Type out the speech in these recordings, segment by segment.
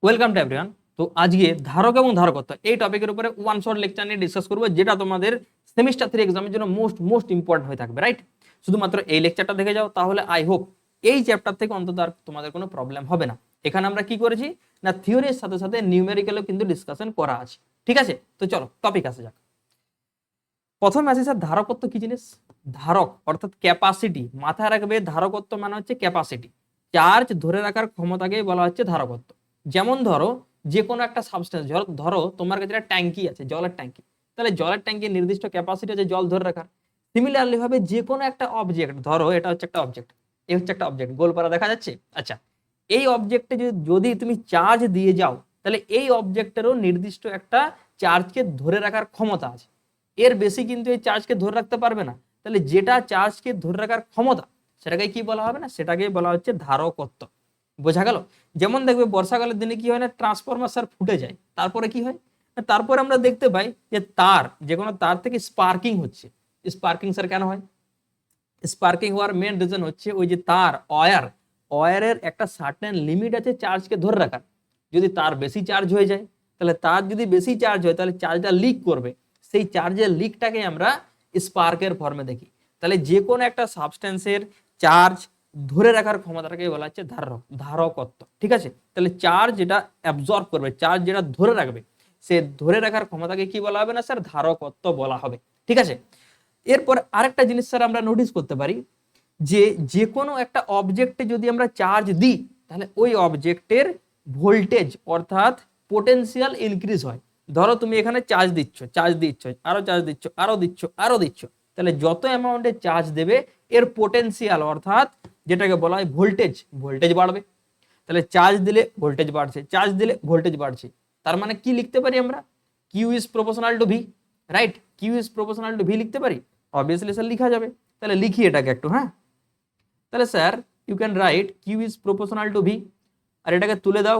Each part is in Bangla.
Welcome to everyone. তো আজকে ধারক এবং ধারকত্ব এই টপিকের উপরে ওয়ান শট লেকচার নিয়ে ডিসকাস করবো, যেটা তোমাদের সেমিস্টার 3 এক্সামের জন্য মোস্ট ইম্পর্টেন্ট হয়ে থাকবে, রাইট? শুধুমাত্র এই লেকচারটা দেখে যাও, তাহলে আই হোপ এই চ্যাপ্টার থেকে অন্তত আর তোমাদের কোনো প্রবলেম হবে না। এখানে আমরা কি করেছি না, থিওরির সাথে সাথে নিউমেরিক্যালও কিন্তু ডিসকাশন করা আছে, ঠিক আছে? তো চলো টপিক আসা যাক। প্রথমে আসি স্যার, ধারকত্ব কি জিনিস? ধারক অর্থাৎ ক্যাপাসিটি, মাথায় রাখবে ধারকত্ব মানে হচ্ছে ক্যাপাসিটি, চার্জ ধরে রাখার ক্ষমতাকেই বলা হচ্ছে ধারকত্ব। যেমন ধরো যে কোনো একটা সাবস্টেন্স, ধরো তোমার কাছে একটা ট্যাঙ্কি আছে, জলের ট্যাঙ্কি, তাহলে জলের ট্যাঙ্কির নির্দিষ্ট ক্যাপাসিটি আছে জল ধরে রাখার। সিমিলারলি ভাবে যে কোনো একটা অবজেক্ট, ধরো এটা হচ্ছে একটা অবজেক্ট, এই হচ্ছে একটা অবজেক্ট, গোলপাড়া দেখা যাচ্ছে। আচ্ছা, এই অবজেক্টে যদি তুমি চার্জ দিয়ে যাও, তাহলে এই অবজেক্টেরও নির্দিষ্ট একটা চার্জকে ধরে রাখার ক্ষমতা আছে। এর বেশি কিন্তু এই চার্জকে ধরে রাখতে পারবে না। তাহলে যেটা চার্জকে ধরে রাখার ক্ষমতা, সেটাকে কি বলা হবে না, সেটাকে বলা হচ্ছে ধারকত্ব। বোঝা গেল? যেমন দেখবে বর্ষাকালের দিনে কি হয় না, ট্রান্সফরমার স্যার ফুটে যায়, তারপরে কি হয় না, তারপরে আমরা দেখতে পাই যে তার, যে কোনো তার থেকে স্পার্কিং হচ্ছে। স্পার্কিং স্যার কেন হয়? স্পার্কিং হওয়ার মেন রিজন হচ্ছে ওই যে তার ওয়্যারের একটা সার্টেন লিমিট আছে চার্জকে ধরে রাখার। যদি তার বেশি চার্জ হয়ে যায়, তাহলে তার যদি বেশি চার্জ হয়, তাহলে চার্জটা লিক করবে। সেই চার্জের লিকটাকে আমরা স্পার্কের ফর্মে দেখি। তাহলে যে কোনো একটা সাবস্টেন্সের চার্জ ধরে রাখার ক্ষমতাটাকে বলা হচ্ছে ধারকত্ব, ঠিক আছে? তাহলে চার্জ যেটা অ্যাবজর্ব করবে, চার্জ যেটা ধরে রাখবে, সে ধরে রাখার ক্ষমতাকে কি বলা হবে না স্যার, ধারকত্ব বলা হবে, ঠিক আছে? এরপর আরেকটা জিনিস স্যার আমরা নোটিস করতে পারি, যে কোনো একটা অবজেক্টে যদি আমরা চার্জ দিই, তাহলে ওই অবজেক্টের ভোল্টেজ অর্থাৎ পোটেনশিয়াল ইনক্রিজ হয়। ধরো তুমি এখানে চার্জ দিচ্ছ, আরো চার্জ দিচ্ছ, আরো দিচ্ছ, তাহলে যত অ্যামাউন্টে চার্জ দেবে, এর পোটেনশিয়াল অর্থাৎ যেটাকে বলা হয় ভোল্টেজ বাড়বে। তাহলে চার্জ দিলে ভোল্টেজ বাড়ছে, চার্জ দিলে ভোল্টেজ বাড়ছে। তার মানে কি লিখতে পারি আমরা? Q is proportional to V, right? Q is proportional to V লিখতে পারি, অবভিয়াসলি স্যার লিখা যাবে। তাহলে লিখি এটাকে একটু, হ্যাঁ। তাহলে sir you can write Q is proportional to V. আর এটাকে তুলে দাও,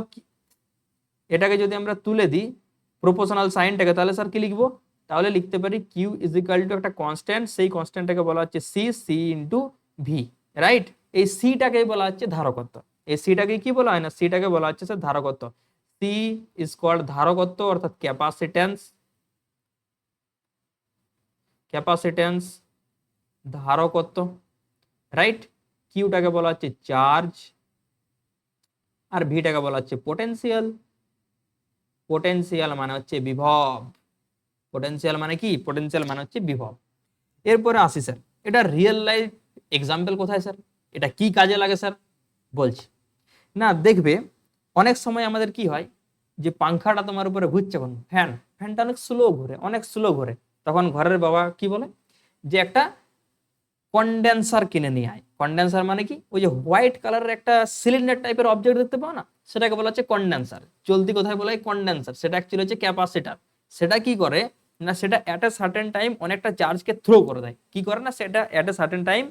এটাকে যদি আমরা তুলে দিই প্রপোর্শনাল সাইনটাকে, তাহলে স্যার কি লিখবো? তাহলে লিখতে পারি কিউ ইজ ইকুয়াল টু একটা কনস্ট্যান্ট, সেই কনস্ট্যান্টটাকে বলা হচ্ছে সি ইন্টু ভি, রাইট? এই সিটাকেই বলা হচ্ছে ধারকত্ব। এই সিটাকে কি বলা হয় না, সিটাকে বলা হচ্ছে স্যার ধারকত্ব। সি ইজ কল্ড ধারকত্ব অর্থাৎ ক্যাপাসিট্যান্স ধারকত্ব, রাইট? কিউটাকে বলা হচ্ছে চার্জ, আর ভিটাকে বলা হচ্ছে পোটেনশিয়াল মানে হচ্ছে বিভব। পোটেনশিয়াল মানে কি? পোটেনশিয়াল মানে হচ্ছে বিভব। এরপরে আসি স্যার, এটা রিয়েল লাইফ এক্সাম্পল কোথায় স্যার, এটা কি কাজে লাগে স্যার বলছি না। দেখবে অনেক সময় আমাদের কি হয়, যে পাংখাটা তোমার উপরে ঘুরছে, কোন ফ্যানটা অনেক স্লো ঘুরে, তখন ঘরের বাবা কি বলে যে একটা কন্ডেন্সার কিনে নিয়ে আয়। কন্ডেন্সার মানে কি? ওই যে হোয়াইট কালারের একটা সিলিন্ডার টাইপের অবজেক্ট দেখতে পাও না, সেটাকে বলা হচ্ছে কন্ডেন্সার। চলতি কোথায় বলা হয় কন্ডেন্সার, সেটা অ্যাকচুয়ালি হচ্ছে ক্যাপাসিটার। সেটা কি করে না, সেটা অ্যাট এ সার্টেন টাইম অনেকটা চার্জকে থ্রো করে দেয়। কি করে না, সেটা at a certain time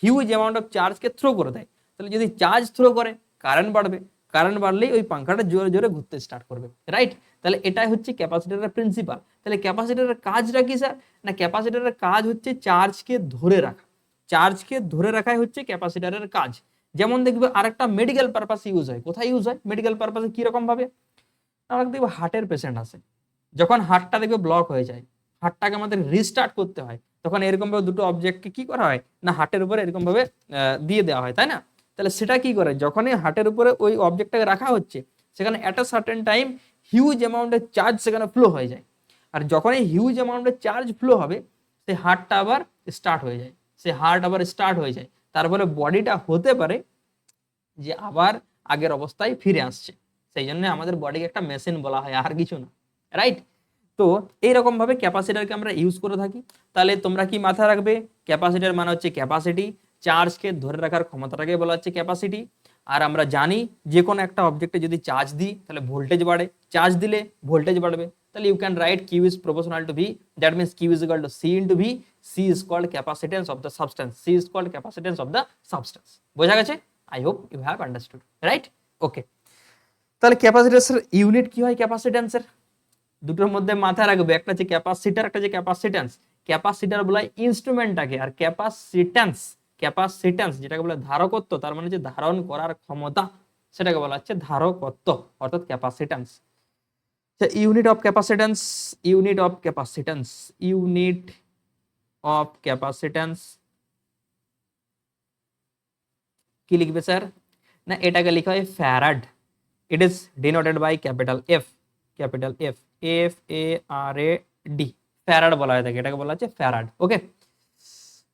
huge amount of চার্জকে থ্রো করে দেয়। তাহলে যদি চার্জ থ্রো করে, কারেন্ট বাড়বে, কারেন্ট বাড়লেই ওই পাংখাটা জোরে জোরে ঘুরতে স্টার্ট করবে, রাইট? তাহলে এটাই হচ্ছে ক্যাপাসিটরের প্রিন্সিপাল। তাহলে ক্যাপাসিটরের কাজটা কি স্যার না, ক্যাপাসিটরের কাজ হচ্ছে চার্জকে ধরে রাখা। চার্জকে ধরে রাখাই হচ্ছে ক্যাপাসিটরের কাজ। যেমন দেখবে আরেকটা মেডিকেল পারপাসে ইউজ হয়। কোথায় ইউজ হয় মেডিকেল পারপাসে? কিরকম ভাবে? আমরা দেখবো হার্টের পেশেন্ট আছে, যখন হার্টটা দেখবে ব্লক হয়ে যায়, হার্টটাকে আমাদের রিস্টার্ট করতে হয়, তখন এরকম ভাবে দুটো অবজেক্টকে কি করা হয় না, হার্টের উপরে এরকম ভাবে দিয়ে দেওয়া হয়, তাই না? তাহলে সেটা কি করে, যখনই হার্টের উপরে ওই অবজেক্টটাকে রাখা হচ্ছে, সেখানে at a certain time huge অ্যামাউন্টের চার্জ সেখানে ফ্লো হয়ে যায়। আর যখনই হিউজ অ্যামাউন্টের চার্জ ফ্লো হবে, সেই হার্টটা আবার স্টার্ট হয়ে যায়, তারপরে বডিটা হতে পারে যে আবার আগের অবস্থায় ফিরে আসছে। সেই জন্য আমাদের বডিকে একটা মেশিন বলা হয়, আর কিছু না, রাইট? তো এইরকম ভাবে ক্যাপাসিটরকে আমরা ইউজ করে থাকি। তাহলে তোমরা কি মাথায় রাখবে, ক্যাপাসিটর মানে হচ্ছে ক্যাপাসিটি, চার্জকে ধরে রাখার ক্ষমতাটাকে বলা হচ্ছে ক্যাপাসিটি। আর আমরা জানি যে কোনো একটা অবজেক্টে যদি চার্জ দিই, তাহলে ভোল্টেজ বাড়ে, চার্জ দিলে ভোল্টেজ বাড়বে। তাহলে you can write Q is proportional to V, that means Q is equal to C into V. C is called capacitance of the substance. বোঝা গেছে? I hope you have understood, right? Okay. তাহলে ক্যাপাসিট্যান্সের ইউনিট কি হয় ক্যাপাসিট্যান্সের? দুটোর মধ্যে মাথায় রাখবে, একটা হচ্ছে ক্যাপাসিটার, একটা হচ্ছে ক্যাপাসিট্যান্স। ক্যাপাসিটার বলা হয় ইনস্ট্রুমেন্টটাকে, আর ক্যাপাসিট্যান্স যেটাকে বলে ধারকত্ব, তার মানে হচ্ছে ধারণ করার ক্ষমতা। সেটাকে বলা হচ্ছে ধারকত্ব অর্থাৎ capacitance. Unit of capacitance, unit of capacitance, unit of capacitance কি লিখবে স্যার? না এটাকে লিখা হয় farad. It is denoted by capital F, capital F, F A R A D, farad বলা হয় থাকে, এটাকে বলা হচ্ছে ফ্যারাড। ওকে,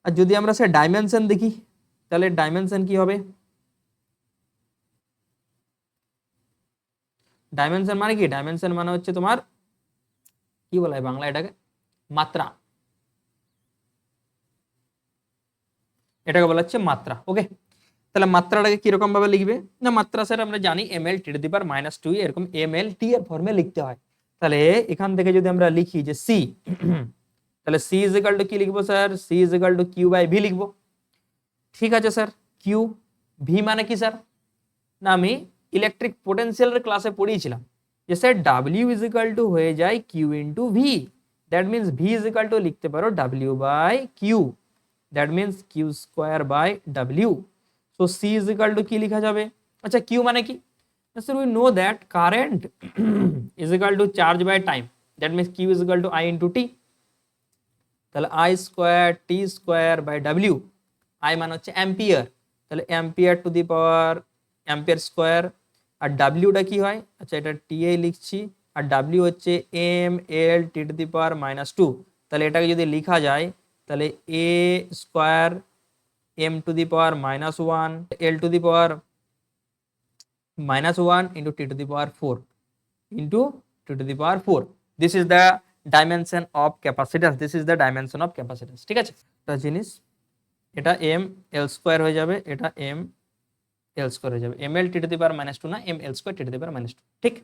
আর যদি আমরা স্যার ডাইমেনশন দেখি তাহলে ডাইমেনশন কি হবে? ডাইমেনশন মানে কি? ডাইমেনশন মানে হচ্ছে তোমার কি বলা হয় বাংলা এটাকে? মাত্রা, এটাকে বলা হচ্ছে মাত্রা। ওকে, তাহলে মাত্রাটাকে কিরকম ভাবে লিখবে? না মাত্রা স্যার আমরা জানি M L T to the power -2 এরকম এম এল টি এর ফর্মে লিখতে হয়। তাহলে এখান থেকে যদি আমরা লিখি যে সি, তাহলে সি ইজ ইকাল টু কি লিখবো sir? C is equal to Q by V লিখবো। ঠিক আছে স্যার, কিউ, ভি মানে কি স্যার? না আমি ইলেকট্রিক পোটেনশিয়ালের ক্লাসে পড়িয়েছিলাম যে sir W is equal to হয়ে যায় Q into V, that means V is equal to লিখতে পারো W by Q, that means Q square by W. So C is equal to কি লিখা যাবে? আচ্ছা কিউ মানে কি? Sir we know that current is equal to charge by time, that means Q is equal to I into T. তাহলে I square T square by W, I মানে হচ্ছে অ্যাম্পিয়ার, তাহলে ampere to the power ampere square. আর ডাব্লিউটা কি হয়? আচ্ছা এটা টি এ লিখছি, আর ডাব্লিউ হচ্ছে M L T to the power -2। তাহলে এটাকে যদি লেখা যায় তাহলে A square M to the power -1 L to the power -1 into T to the power 4 into T to the power 4। This is the dimension of capacitance, this is the dimension of capacitance. ঠিক আছে, একটা জিনিস, এটা এম এল স্কোয়ার হয়ে যাবে, এটা এম এল স্কোয়ার হয়ে যাবে, M L T to the power -2 না M L square T to the power -2। ঠিক,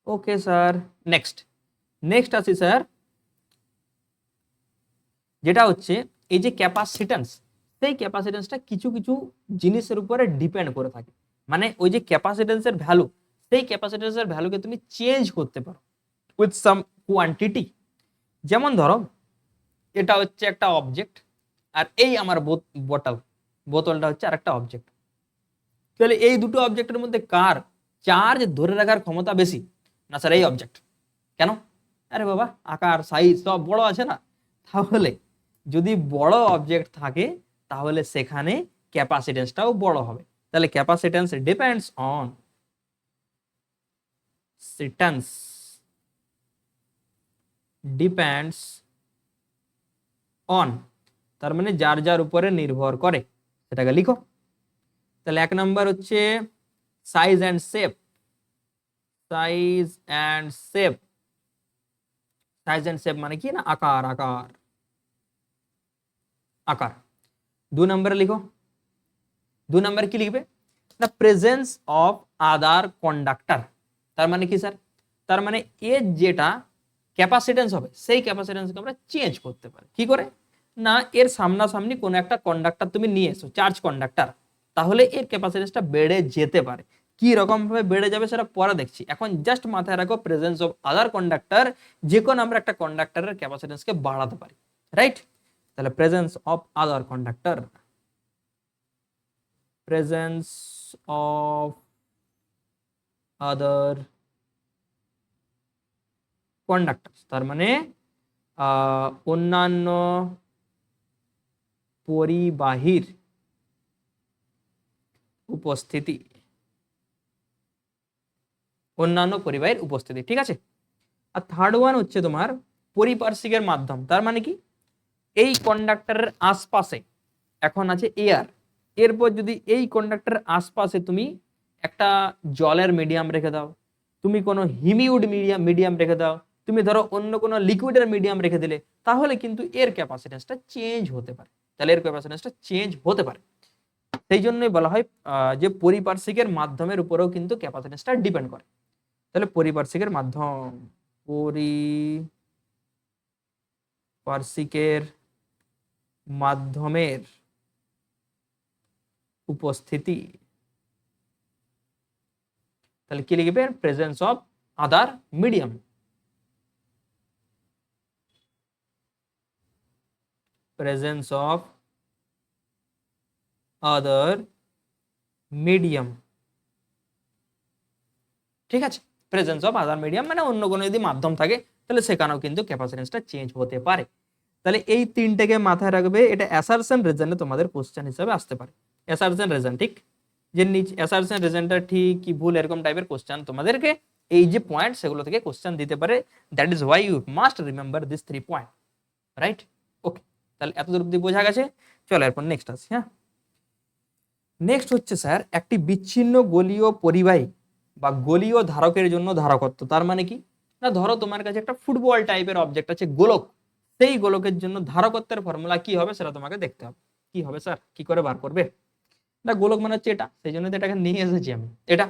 ওকে স্যার। নেক্সট, নেক্সট আসি স্যার, যেটা হচ্ছে এই যে ক্যাপাসিট্যান্স, সেই ক্যাপাসিট্যান্সটা কিছু কিছু জিনিসের উপরে ডিপেন্ড করে থাকে। মানে ওই যে ক্যাপাসিট্যান্সের ভ্যালু, সেই ক্যাপাসিট্যান্সের ভ্যালুকে তুমি চেঞ্জ করতে পারো উইথ সাম কোয়ান্টিটি। যেমন ধরো এটা হচ্ছে একটা অবজেক্ট, আর এই আমার বোতল, বোতলটা হচ্ছে আর একটা অবজেক্ট। তাহলে এই দুটো অবজেক্টের মধ্যে কার চার্জ ধরে রাখার ক্ষমতা বেশি? না স্যার এই অবজেক্ট। কেন? আরে বাবা আকার সাইজ সব বড় আছে না, তাহলে যদি বড় অবজেক্ট থাকে তাহলে সেখানে ক্যাপাসিটেন্সটাও বড় হবে। তাহলে ক্যাপাসিটেন্স ডিপেন্ডস অন সিটেন্স, ডিপেন্ডস অন, তার মানে যার যার উপরে নির্ভর করে, সেটাকে লিখো। তাহলে এক নাম্বার হচ্ছে size and shape, size and shape, size and shape মানে কি? না আকার, আকার, আকার। 2 নম্বরে লিখো, 2 নম্বরে কি লিখবে? The presence of other conductor. তার মানে কি স্যার? তার মানে এর যেটা ক্যাপাসিটেন্স হবে সেই ক্যাপাসিটেন্সকে আমরা চেঞ্জ করতে পারি। কি করে? না এর সামনাসামনি কোনো একটা কন্ডাক্টর তুমি নিয়ে এসো, চার্জ কন্ডাক্টর, তাহলে এর ক্যাপাসিটেন্সটা বেড়ে যেতে পারে। কি রকম ভাবে বেড়ে যাবে সেটা পরে দেখছি, এখন জাস্ট মাথায় রাখো প্রেজেন্স অফ আদার কন্ডাক্টর, যে কোনো আমরা একটা কন্ডাক্টরের ক্যাপাসিটেন্সকে বাড়াতে পারি, রাইট? তাহলে presence of other conductor, presence of other conductor, তার মানে অন্যান্য পরিবাহীর উপস্থিতি, অন্যান্য পরিবাহীর উপস্থিতি। ঠিক আছে, আর থার্ড ওয়ান হচ্ছে তোমার পরিপার্শ্বিকের মাধ্যম। তার মানে কি? এই কন্ডাক্টরের আশপাশে এখন আছে এয়ার, এরপর যদি এই কন্ডাক্টরের আশপাশে তুমি একটা জলের মিডিয়াম রেখে দাও, তুমি কোনো হিমিউড মিডিয়াম রেখে দাও, তুমি ধরো অন্য কোনো লিকুইডের মিডিয়াম রেখে দিলে, তাহলে কিন্তু এর ক্যাপাসিটেন্সটা চেঞ্জ হতে পারে। তাহলে এর ক্যাপাসিটেন্সটা চেঞ্জ হতে পারে। সেই জন্যই বলা হয় যে পরিপার্শ্বিকের মাধ্যমের উপরেও কিন্তু ক্যাপাসিটেন্সটা ডিপেন্ড করে। তাহলে পরিপার্শ্বিকের মাধ্যম, পরিপার্শ্বিকের মাধ্যমের উপস্থিতি, তাহলে কি লিখবে? Presence of other medium, presence of other medium, ঠিক আছে, প্রেজেন্স অফ আদার মিডিয়াম মানে অন্য কোনো যদি মাধ্যম থাকে তাহলে সেখানেও কিন্তু ক্যাপাসিটেন্সটা চেঞ্জ হতে পারে। তাহলে এই তিনটাকে মাথায় রাখবে, এটা অ্যাসারশন রিজনে তোমাদের কোশ্চেন হিসেবে আসতে পারে। অ্যাসারশন রিজন ঠিক, যে নিচে অ্যাসারশন রিজনটা ঠিক কি ভুল এরকম টাইপের কোশ্চেন তোমাদেরকে এই যে পয়েন্ট সেগুলো থেকে কোশ্চেন দিতে পারে। That is why you must remember this 3 point, right? Okay, তাহলে এতদূর অব্দি বোঝা গেছে। চলো এরপর নেক্সট আসি। হ্যাঁ, নেক্সট হচ্ছে স্যার একটি বিচ্ছিন্ন গোলীয় পরিবাহী বা গোলীয় ধারকের জন্য ধারকত্ব। তার মানে কি না, ধরো তোমার কাছে একটা ফুটবল টাইপের অবজেক্ট আছে গোলক, সেই গোলকের জন্য ধারকত্বের ফর্মুলা কি হবে সেটা তোমাকে দেখতে হবে। কি হবে স্যার, কি করে বার করবে? না গোলক মানে হচ্ছে এটা, সেই জন্য তো এটাকে নিয়ে এসেছি আমি, এটা।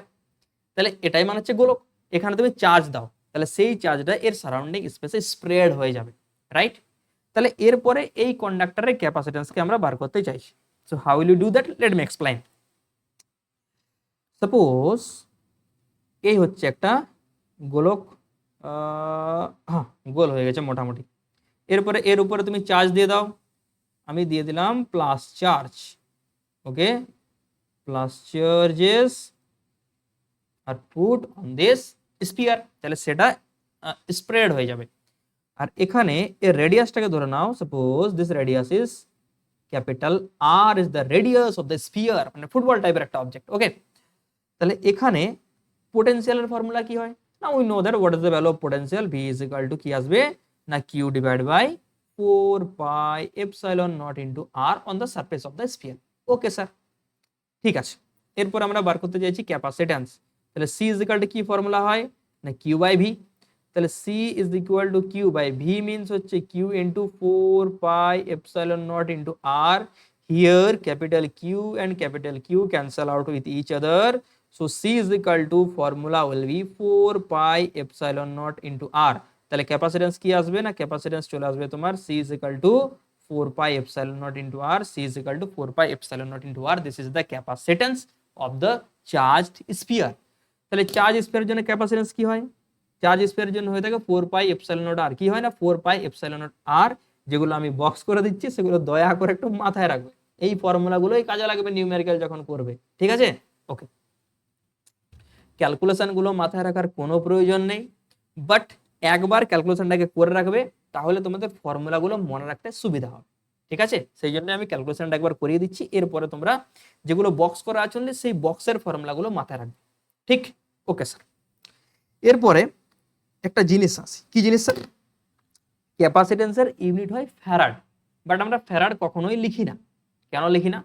তাহলে এটাই মানে হচ্ছে গোলক, এখানে তুমি চার্জ দাও তাহলে সেই চার্জটা এর সারাউন্ডিং স্পেসে স্প্রেড হয়ে যাবে, রাইট? তাহলে এরপরে এই কন্ডাক্টরের ক্যাপাসিটেন্সকে আমরা বার করতে চাইছি। So how will you do that, let me explain. Suppose এই হচ্ছে একটা গোলক, হ্যাঁ গোল হয়ে গেছে মোটামুটি। এরপরে এর উপরে তুমি চার্জ দিয়ে দাও, আমি দিয়ে দিলাম plus charge, okay, plus charges are put on this sphere, তাহলে সেটা স্প্রেড হয়ে যাবে। আর এখানে এর রেডিয়াসটাকে ধরে নাও, suppose this radius is capital R is the radius of the sphere, মানে ফুটবল টাইপের একটা অবজেক্ট, ওকে। তাহলে এখানে পোটেনশিয়ালের ফর্মুলা কি হয় না, we know that what is the value of potential, V is equal to কি আসবে না Q divide by 4 pi epsilon naught into R on the surface of the sphere. Okay sir, ঠিক আছে। এরপর আমরা বার করতে চাইছি ক্যাপাসিট্যান্স, তাহলে সি ইজ ইকুয়াল টু কি ফর্মুলা হয় না কিউ বাই ভি, তাহলে C is equal to Q by V means হচ্ছে Q into 4 pi epsilon naught into R, here capital Q and capital Q cancel out with each other, so C is equal to formula will be 4 pi epsilon naught into R. তাহলে ক্যাপাসিট্যান্স কি আসবে না, ক্যাপাসিট্যান্স চলে আসবে তোমার C is equal to 4 pi epsilon naught into r, c is equal to 4 pi epsilon naught into r, this is the capacitance of the charged sphere। তাহলে চার্জ স্ফিয়ারের জন্য ক্যাপাসিট্যান্স কি হয়, চার্জ স্ফিয়ারের জন্য হয়ে থাকে 4 pi epsilon naught r, কি হয় না 4 pi epsilon naught r, যেগুলো আমি বক্স করে দিচ্ছি সেগুলো দয়া করে একটু মাথায় রাখবে, এই ফর্মুলাগুলোই কাজে লাগবে নিউমেরিক্যাল যখন করবে, ঠিক আছে? ওকে, ক্যালকুলেশন গুলো মাথায় রাখার কোনো প্রয়োজন নেই, বাট একবার ক্যালকুলেশনটাকে করে রাখবে তাহলে তোমাদের ফর্মুলাগুলো মনে রাখতে সুবিধা হবে, ঠিক আছে? সেই জন্য আমি ক্যালকুলেশনটা একবার করিয়ে দিচ্ছি, এরপরে তোমরা যেগুলো বক্স করা আছে সেই বক্সের ফর্মুলাগুলো মাথায় রাখবে, ঠিক? ওকে স্যার, এরপরে একটা জিনিস আছে, কি জিনিস স্যার? ক্যাপাসিটেন্সের ইউনিট হয় ফ্যারাড, বাট আমরা ফ্যারাড কখনোই লিখি না। কেন লিখি না?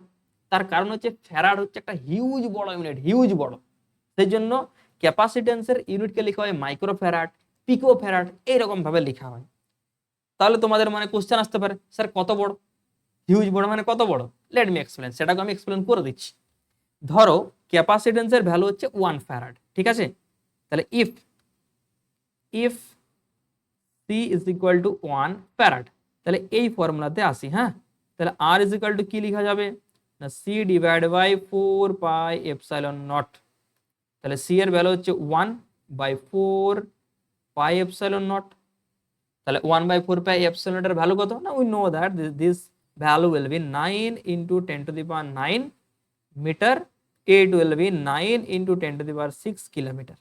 তার কারণ হচ্ছে ফ্যারাড হচ্ছে একটা হিউজ বড় ইউনিট, হিউজ বড়, সেই জন্য ক্যাপাসিটেন্সের ইউনিটকে লেখা হয় মাইক্রো ফ্যারাড, পিকো ফ্যারাড, এইরকম ভাবে লেখা হয়। তাহলে তোমাদের মানে কোশ্চেন আসতে পারে স্যার কত বড়, হিউজ বড় মানে কত বড়? লেট মি এক্সপ্লেন, সেটাকে আমি এক্সপ্লেন করে দিচ্ছি। ধরো ক্যাপাসিটেন্সের ভ্যালু হচ্ছে 1 ফ্যারাড, ঠিক আছে? তাহলে if C is equal to 1 farad, তাহলে এই ফর্মুলাতে আসি। হ্যাঁ, তাহলে আর ইজ ইকুয়াল টু কি লেখা যাবে না C divide by 4 pi epsilon naught, তাহলে সি এর ভ্যালু হচ্ছে 1 বাই 4 পাই এপসাইলন নট, তাহলে 1 বাই 4 পাই এপসাইলন নট এর ভ্যালু কত না, we know that this value will be 9 into 10 to the power 9 metre, it will be 9 into 10 to the power 6 kilometre.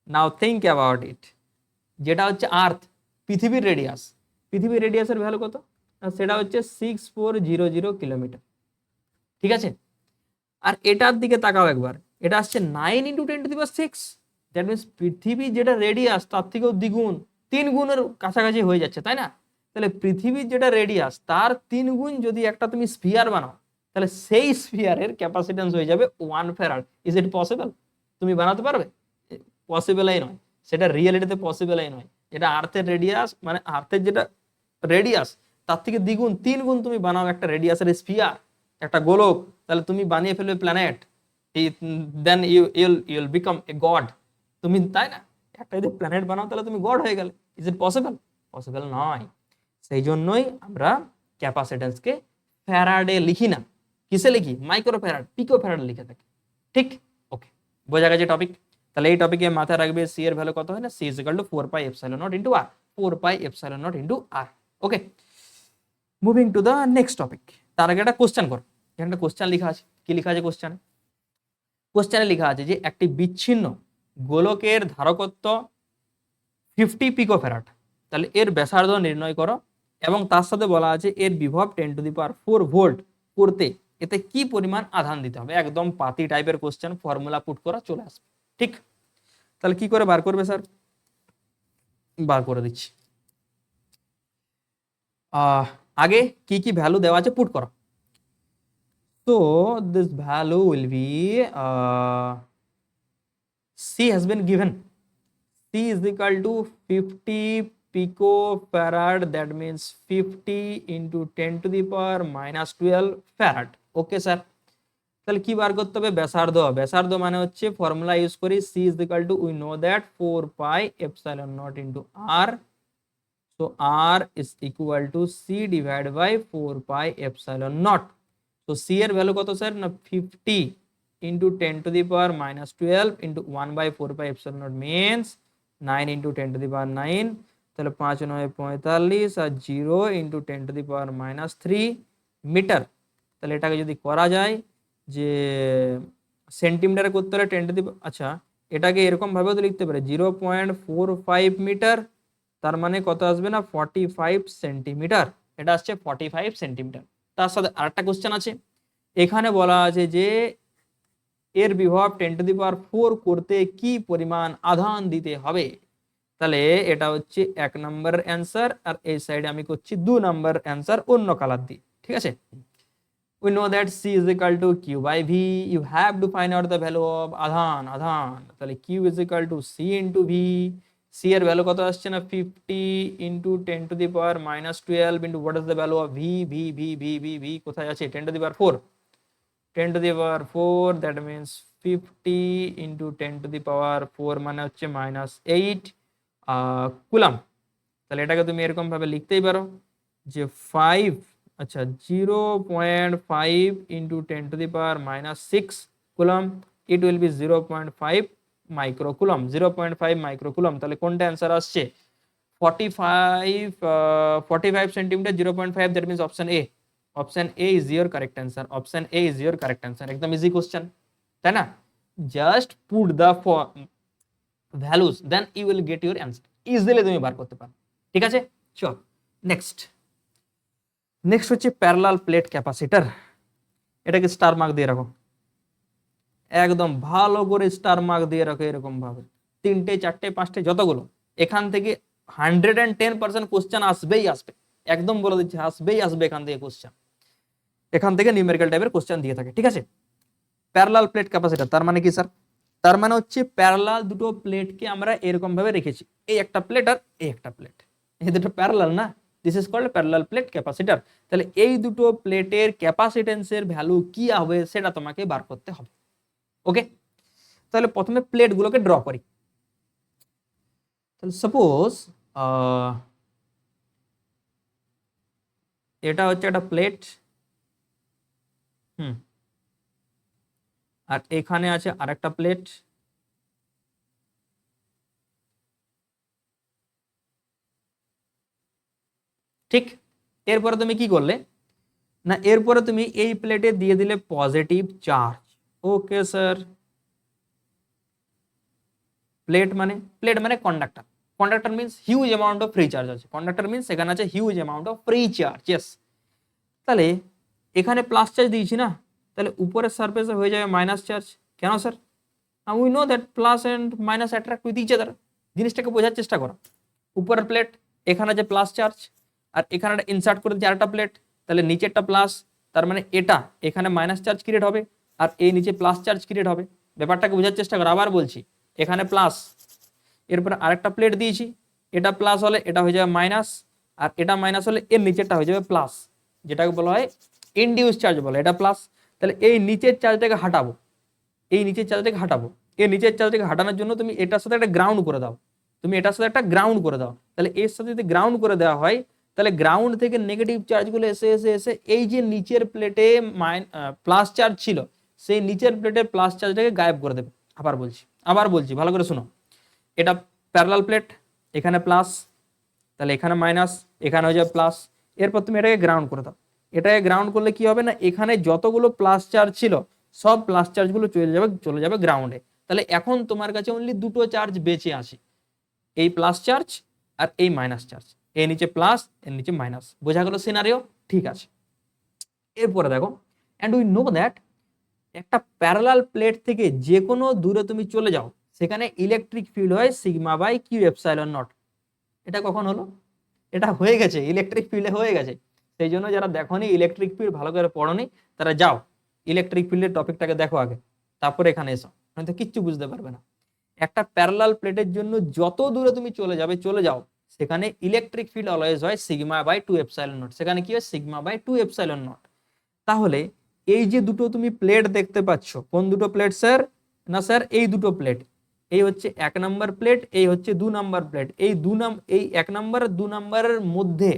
Now think about it, যেটা হচ্ছে আর্থ, পৃথিবীর রেডিয়াস, পৃথিবীর রেডিয়াসের ভ্যালু কত না সেটা হচ্ছে 6400 কিলোমিটার, ঠিক আছে? আর এটার দিকে তাকাও একবার, এটা আসছে 9 into 10 to the power 6, that means পৃথিবীর যেটা রেডিয়াস তার থেকেও দ্বিগুণ, 3 গুণের কাছাকাছি হয়ে যাচ্ছে, তাই না? তাহলে পৃথিবীর যেটা রেডিয়াস তার 3 গুণ যদি একটা তুমি স্ফিয়ার বানাও তাহলে সেই স্ফিয়ারের ক্যাপাসিট্যান্স হয়ে যাবে 1 ফ্যারাড। Is it possible? তুমি বানাতে পারবে? পসিবলই নয়, সেটা রিয়েলিটিতে পসিবলই নয়। যেটা আর্থের রেডিয়াস মানে আর্থের যেটা রেডিয়াস তার থেকে দ্বিগুণ 3 গুণ তুমি বানাও একটা রেডিয়াসের স্ফিয়ার, একটা গোলক, তাহলে তুমি বানিয়ে ফেলবে planet, then you'll become a god. তুমি তাই না, একটা যদি প্ল্যানেট বানাও তাহলে তুমি গড হয়ে গেলে। Is it possible? পসিবল নয়। সেই জন্যই আমরা ক্যাপাসিট্যান্সকে ফ্যারাডে লিখি না, কিসে লিখি? মাইক্রো ফ্যারাড, পিকো ফ্যারাড লিখে থাকি, ঠিক? ওকে, বোঝা গেছে টপিক? তাহলে এই টপিকে মাথায় রাখবে সি এর ভ্যালু কত হয় না, C is equal to 4 pi epsilon naught into R, 4 pi epsilon naught into R. Okay, moving to the next topic. তার আগে একটা কোশ্চেন করো, এখানে একটা কোশ্চেন লেখা আছে, কি লেখা আছে কোশ্চেন? কোশ্চেনে লেখা আছে যে একটি বিচ্ছিন্ন গোলকের ধারকত্ব 50 পিকোফ্যারাড, তাহলে এর ব্যাসার্ধ নির্ণয় করো, এবং তার সাথে বলা আছে এর বিভব 10⁴ ভোল্ট করতে এতে কি পরিমাণ আধান দিতে হবে। একদম পাতি টাইপের কোশ্চেন, ফর্মুলা পুট করা চলে আসবে। ঠিক, তাহলে কি করে বার করবে স্যার? বার করে দিচ্ছি। আগে কি কি ভ্যালু দেওয়া আছে পুট করো। So this value will be C has been given. C is equal to 50 picofarad, that means 50 into 10⁻⁻12 farad. Okay sir, তাহলে কি বার করতে হবে? ব্যাসার্ধ। ব্যাসার্ধ মানে হচ্ছে ফর্মুলা ইউজ করি, C is equal to, we know that 4 pi epsilon naught into R. So R is equal to C divided by 4 pi epsilon naught. তো সি এর ভ্যালু কত স্যার? না 50 into 10⁻⁻12 into 1/4 pi epsilon naught means 9 into 10⁹। তাহলে 5 9 45 আর 0 into 10⁻³ মিটার। তাহলে এটাকে যদি করা যায় যে সেন্টিমিটারে করতে হলে 10 আচ্ছা এটাকে এরকম ভাবেও তো লিখতে পারে 0.45 মিটার, তার মানে কত আসবে না 45 সেন্টিমিটার। এটা আসছে 45 সেন্টিমিটার। তার সাথে আরেকটা কোশ্চেন আছে, এখানে বলা আছে যে এর বিভব 10⁴ করতে কি পরিমাণ আধান দিতে হবে। তাহলে এটা হচ্ছে 1 নম্বর অ্যান্সার, আর এই সাইডে আমি করছি 2 নম্বর অ্যান্সার অন্য কালার দিয়ে। ঠিক আছে, we know that C is equal to Q by V. You have to find out the value of আধান। তাহলে Q is equal to C into V. C এর ভ্যালু কত আসছে না 50 into 10⁻⁻12 into what is the value of V কোথায় আছে 10⁴। 10⁴, that means 50 into 10⁴ মানে হচ্ছে -8 কুলাম। তাহলে এটাকে তুমি এরকম ভাবে লিখতেই পারো যে 5 আচ্ছা 0.5 into 10⁻⁻6 coulomb, it will be 0.5 microcoulomb. 0.5 microcoulomb. তাহলে কোনটা অ্যান্সার আসছে 45 centimetre 0.5, that means option A. Option A is your correct answer. Option A is your correct answer. একদম ইজি কোশ্চেন, তাই না? Just put the values, then you will get your answer. Easily তুমি বার করতে পারো। ঠিক আছে, চল নেক্সট হচ্ছে প্যারালাল প্লেট ক্যাপাসিটর। এটাকে স্টার মার্ক দিয়ে রাখো, একদম ভালো করে স্টার মার্ক দিয়ে রাখো এরকম ভাবে, 3টে 4টে 5টে যতগুলো। এখান থেকে 110% কোশ্চেন আসবেই আসবে, একদম বলে দিচ্ছি আসবেই আসবে এখান থেকে কোশ্চেন। এখান থেকে নিউমেরিক্যাল টাইপের কোশ্চেন দিয়ে থাকে। ঠিক আছে, প্যারালাল প্লেট ক্যাপাসিটর তার মানে কি স্যার? তার মানে হচ্ছে প্যারালাল দুটো প্লেটকে আমরা এরকম ভাবে রেখেছি, এই একটা প্লেট আর এই একটা প্লেট, এই দুটো প্যারালাল না, this is called parallel plate capacitor. তাহলে এই দুটো প্লেটের ক্যাপাসিটেন্সের ভ্যালু কি হবে সেটা তোমাকে বার করতে হবে। ওকে, তাহলে প্রথমে প্লেট গুলোকে ড্র করি। তাহলে সাপোজ এটা হচ্ছে একটা প্লেট, আর এখানে আছে আরেকটা প্লেট। ঠিক, এরপরে তুমি কি করলে না, এরপরে তুমি এই প্লেটে দিয়ে দিলে positive charge. Okay sir, plate মানে conductor. Conductor means huge amount of free charge আছে। কন্ডাক্টর মিন্স এখানে আছে huge amount of free charge. Yes, তাহলে এখানে প্লাস চার্জ দিয়েছি না, তাহলে উপরের সারফেসে হয়ে যাবে মাইনাস চার্জ। কেন sir? We know that plus and minus attract with each other. জিনিসটাকে বোঝার চেষ্টা করো। উপরের প্লেট, এখানে যে প্লাস চার্জ, আর এখানে ইনসার্ট করে দিচ্ছি আরেকটা প্লেট, তাহলে নিচেরটা প্লাস, তার মানে এটা এখানে মাইনাস চার্জ ক্রিয়েট হবে, আর এই নিচে প্লাস চার্জ ক্রিয়েট হবে। ব্যাপারটাকে বোঝার চেষ্টা করো। আবার বলছি, এখানে প্লাস, এরপরে আরেকটা প্লেট দিয়েছি, এটা প্লাস হলে এটা হয়ে যাবে মাইনাস, আর এটা মাইনাস হলে এর নিচেরটা হয়ে যাবে প্লাস, যেটাকে বলা হয় ইনডিউস চার্জ বলে। এটা প্লাস, তাহলে এই নিচের চার্জটাকে হাঁটাবো, এই নিচের চার্জটাকে হাঁটাবো। এই নিচের চার্জটাকে হাঁটানোর জন্য তুমি এটার সাথে একটা গ্রাউন্ড করে দাও, তুমি এটার সাথে একটা গ্রাউন্ড করে দাও। তাহলে এর সাথে যদি গ্রাউন্ড করে দেওয়া হয়, তাহলে গ্রাউন্ড থেকে নেগেটিভ চার্জগুলো এসে এসে এসে এই যে নিচের প্লেটে প্লাস চার্জ ছিল, সেই নিচের প্লেটের প্লাস চার্জটাকে গায়েব করে দেবে। আবার বলছি ভালো করে শোনো। এটা প্যারালাল প্লেট, এখানে প্লাস, তাহলে এখানে মাইনাস, এখানে হয়ে যাবে প্লাস। এরপর তুমি এটাকে গ্রাউন্ড করে দাও। এটাকে গ্রাউন্ড করলে কি হবে না, এখানে যতগুলো প্লাস চার্জ ছিল সব প্লাস চার্জগুলো চলে যাবে গ্রাউন্ডে। তাহলে এখন তোমার কাছে অনলি দুটো চার্জ বেঁচে আছে, এই প্লাস চার্জ আর এই মাইনাস চার্জ, এর নিচে প্লাস এর নিচে মাইনাস। বোঝা গেল সিনারিও? ঠিক আছে, এরপরে দেখো, অ্যান্ড উই নো দ্যাট একটা প্যারালাল প্লেট থেকে যে কোনো দূরে তুমি চলে যাও, সেখানে ইলেকট্রিক ফিল্ড হয় sigma by Q epsilon naught. এটা কখন হলো? এটা হয়ে গেছে, ইলেকট্রিক ফিল্ডে হয়ে গেছে। সেই জন্য যারা দেখোনি ইলেকট্রিক ফিল্ড ভালো করে পড়োনি, তারা যাও ইলেকট্রিক ফিল্ডের টপিকটাকে দেখো আগে, তারপরে এখানে এসো, তো কিচ্ছু বুঝতে পারবে না। একটা প্যারালাল প্লেটের জন্য যত দূরে তুমি চলে যাও, সেখানে ইলেকট্রিক ফিল্ড অলওয়েজ হয় sigma by two epsilon naught. সেখানে কি হয়? Sigma by two epsilon naught. তাহলে এই যে দুটো তুমি প্লেট দেখতে পাচ্ছ, কোন দুটো প্লেট স্যার? না স্যার, এই দুটো প্লেট, এই হচ্ছে 1 নাম্বার প্লেট, এই হচ্ছে 2 নাম্বার প্লেট। এই এই 1 নাম্বার আর 2 নাম্বারের মধ্যে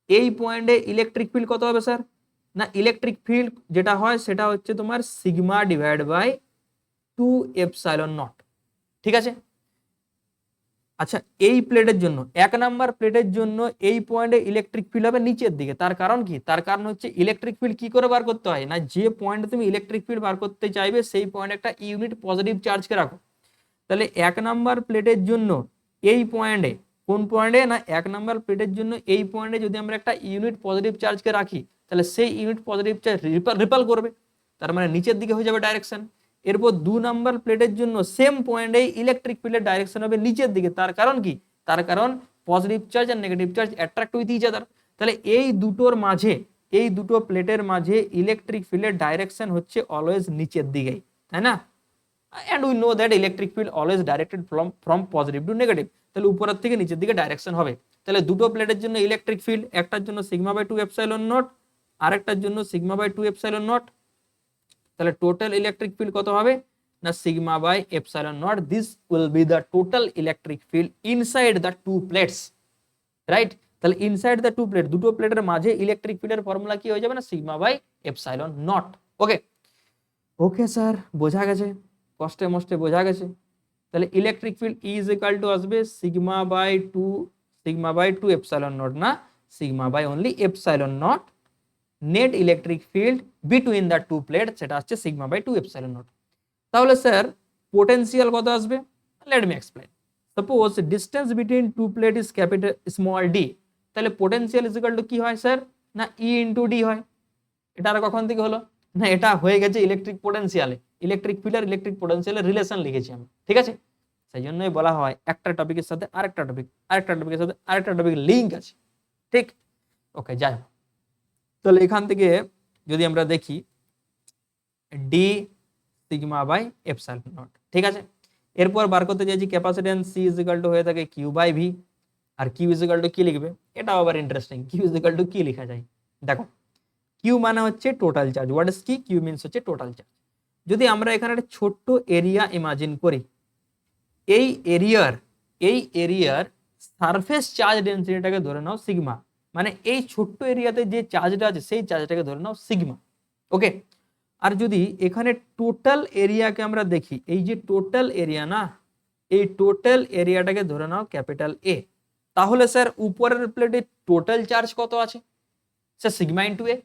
এই পয়েন্টে ইলেকট্রিক ফিল্ড কত হবে স্যার? না ইলেকট্রিক ফিল্ড যেটা হয় সেটা হচ্ছে তোমার sigma divide by two epsilon naught. ঠিক আছে? আচ্ছা, এই প্লেটের জন্য 1 নাম্বার প্লেটের জন্য এই পয়েন্টে ইলেকট্রিক ফিল্ড হবে নিচের দিকে। তার কারণ কি? তার কারণ হচ্ছে ইলেকট্রিক ফিল্ড কি করে বার করতে হয়? না যে পয়েন্টে তুমি ইলেকট্রিক ফিল্ড বার করতে চাইবে সেই পয়েন্টে একটা ইউনিট পজিটিভ চার্জকে রাখো। তাহলে 1 নাম্বার প্লেটের জন্য এই পয়েন্টে, কোন পয়েন্টে? না 1 নাম্বার প্লেটের জন্য এই পয়েন্টে যদি আমরা একটা ইউনিট পজিটিভ চার্জকে রাখি, তাহলে সেই ইউনিট পজিটিভ চার্জ রিপাল করবে, তার মানে নিচের দিকে হয়ে যাবে ডাইরেকশন। এরপর 2 নাম্বার প্লেটের জন্য সেম পয়েন্টে ইলেকট্রিক ফিল্ডের ডাইরেকশন হবে নিচের দিকে। তার কারণ কি? তার কারণ পজিটিভ চার্জ আর negative charge attract with each other. তাহলে এই দুটোর মাঝে, এই দুটো প্লেটের মাঝে ইলেকট্রিক ফিল্ডের ডাইরেকশন হচ্ছে অলওয়েজ নিচের দিকেই, তাই না? and we know that electric field always directed from positive to negative। তাহলে উপরের থেকে নিচের দিকে ডাইরেকশন হবে। তাহলে দুটো প্লেটের জন্য ইলেকট্রিক ফিল্ড, একটার জন্য sigma by two epsilon naught, আরেকটার জন্য sigma by two epsilon naught. তাহলে টোটাল ইলেকট্রিক ফিল্ড কত হবে? না sigma by epsilon naught. This will be the total electric field inside the two plates, right? তাহলে ইনসাইড দ্য টু প্লেট, দুটো প্লেটের মাঝে ইলেকট্রিক ফিল্ডের ফর্মুলা কি হয়ে যাবে? না sigma by epsilon naught. Okay, okay sir, বোঝা গেছে, কষ্টে মষ্টে বোঝা গেছে। তাহলে electric field is equal to আসবে sigma by two epsilon naught, না sigma by only epsilon naught. Net electric field between the two plate, সেটা হচ্ছে sigma by two epsilon naught. তাহলে স্যার পোটেনশিয়াল কত আসবে? Let me explain. Suppose distance between two plate is capital small D, তাহলে পোটেনশিয়াল ইজ ইকুয়াল টু কি হয় স্যার? না ই ইন্টু ডি হয়। এটা আর কখন থেকে হলো? না এটা হয়ে গেছে ইলেকট্রিক পোটেনশিয়ালে। ইলেকট্রিক ফিল্ড আর ইলেকট্রিক পোটেনশিয়ালের রিলেশন লিখেছি আমি, ঠিক আছে? সেই জন্যই বলা হয় একটা টপিকের সাথে আরেকটা টপিক, আরেকটা টপিকের সাথে আরেকটা টপিক লিঙ্ক আছে, ঠিক? ওকে, যাই হোক, তাহলে এখান থেকে যদি আমরা দেখি D sigma by epsilon naught, ঠিক আছে? এরপর বার করতে চাইছি capacitance C is equal to হয়ে থাকে কিউ বাই ভি, আর কিউ ইজ ইকুয়াল টু কি লিখবে? এটা আবার interesting, Q is equal to কি লেখা যায় দেখো। কিউ মানে হচ্ছে টোটাল চার্জ। হোয়াট ইজ কি? কিউ মিনস হচ্ছে টোটাল চার্জ। যদি আমরা এখানে একটা ছোট্ট এরিয়া ইমাজিন করি, এই এরিয়ার সারফেস চার্জ ডেনসিটিটাকে ধরে নাও সিগমা, মানে এই ছোট্ট এরিয়াতে যে চার্জটা আছে সেই চার্জটাকে ধরে নাও সিগমা, ওকে? আর যদি এখানে টোটাল এরিয়াকে আমরা দেখি, এই যে টোটাল এরিয়া, না এই টোটাল এরিয়াটাকে ধরে নাও ক্যাপিটাল এ, তাহলে স্যার উপরের প্লেটে টোটাল চার্জ কত আছে? স্যার সিগমা ইন্টু এ,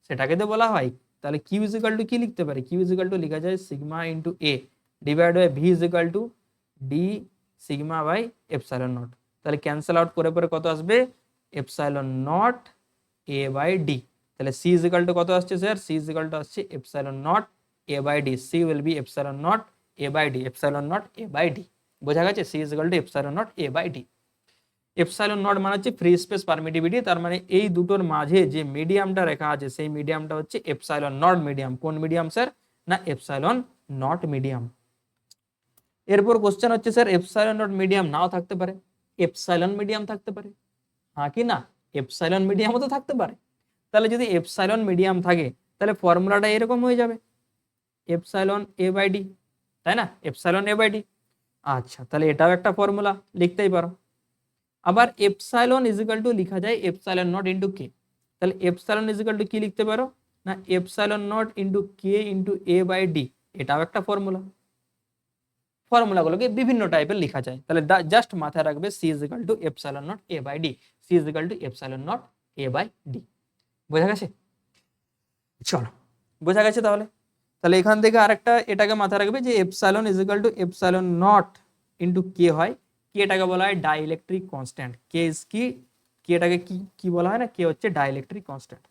সেটাকে তো বলা হয়। তাহলে কিউ ইজ ইকুয়াল টু কি লিখতে পারি? কিউ ইজ ইকুয়াল টু লেখা যায় sigma into A divide by V is equal to D sigma by epsilon naught. তাহলে ক্যান্সেল আউট করে পরে কত আসবে? Epsilon naught A by D. তাহলে সি ইজ ইকুয়াল টু কত আসছে sir? C is equal to আসছে epsilon naught A by D. C will be epsilon naught A by D, epsilon naught A by D. বোঝা গেছে? C is equal to epsilon naught A by D. Epsilon naught মানে হচ্ছে ফ্রি স্পেস পারমিটিভিটি, তার মানে এই দুটোর মাঝে যে মিডিয়ামটা রেখা আছে সেই মিডিয়ামটা হচ্ছে এপসাইলন নট মিডিয়াম। কোন মিডিয়াম স্যার? না এপসাইলন নট মিডিয়াম। এরপর কোশ্চেন হচ্ছে স্যার এপসাইলন নট মিডিয়াম নাও থাকতে পারে, এপসাইলন মিডিয়াম থাকতে পারে, হ্যাঁ কি না? এপসাইলন মিডিয়ামও তো থাকতে পারে। তাহলে যদি এপসাইলন মিডিয়াম থাকে তাহলে ফর্মুলাটা এরকম হয়ে যাবে, এপসাইলন এ বাই ডি, তাই না? Epsilon A by D. আচ্ছা, তাহলে এটাও একটা ফর্মুলা লিখতেই পারো। আবার এপসাইলন ইজ ইকুয়াল টু লেখা যায় এপসাইলন নট ইন্টু কে। তাহলে এপসাইলন ইজ ইকুয়াল টু কি লিখতে পারো? না epsilon naught into K into A by D, এটাও একটা ফর্মুলা। ফর্মুলাগুলোকে বিভিন্ন টাইপের লেখা যায়। তাহলে জাস্ট মাথায় রাখবে C is equal to epsilon naught A by D, C is equal to epsilon naught A by D. বোঝা গেছে? চলো, বোঝা গেছে তাহলে। তাহলে এখান থেকে আরেকটা এটাকে মাথায় রাখবে যে epsilon is equal to epsilon naught into K হয়। কে এটাকে বলা হয় ডাইইলেকট্রিক কনস্ট্যান্ট। কে ইজ কি, কে এটাকে কি কি বলা হয় না, কে হচ্ছে ডাইইলেকট্রিক কনস্ট্যান্ট।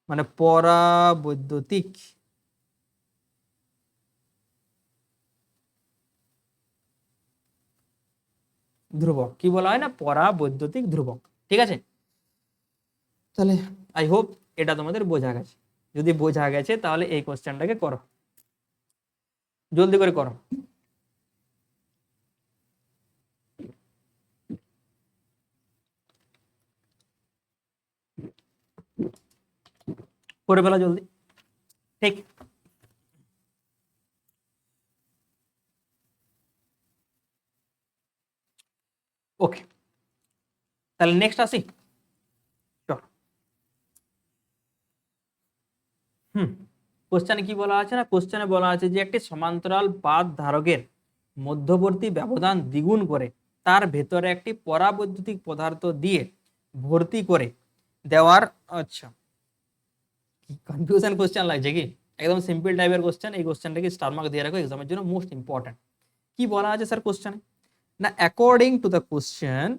মানে পরাবৈদ্যুতিক ধ্রুবক, কি বলা হয় না, পরাবৈদ্যুতিক ধ্রুবক। ঠিক আছে, তাহলে আই হোপ এটা তোমাদের বোঝা গেছে। যদি বোঝা গেছে তাহলে এই কোশ্চেনটাকে করো, জলদি করে করো। করে ফেলা জলদি। ঠিক, ওকে, তাহলে নেক্সট আসি। চল, হুম, কোশ্চেনে কি বলা আছে না, কোশ্চেনে বলা আছে যে একটি সমান্তরাল পাত ধারকের মধ্যবর্তী ব্যবধান দ্বিগুণ করে তার ভেতরে একটি পরাবৈদ্যুতিক পদার্থ দিয়ে ভর্তি করে দেওয়ার, আচ্ছা কি কনফিউশন কোশ্চেন লাগছে কি, একদম সিম্পল টাইপের কোশ্চেন। এই কোশ্চেনটাকে স্টার মার্ক দিয়ে রাখো, এক্সামের জন্য মোস্ট ইম্পর্টেন্ট। কি বলা আছে স্যার কোশ্চেনে না, অ্যাকর্ডিং টু দ্য কোশ্চেন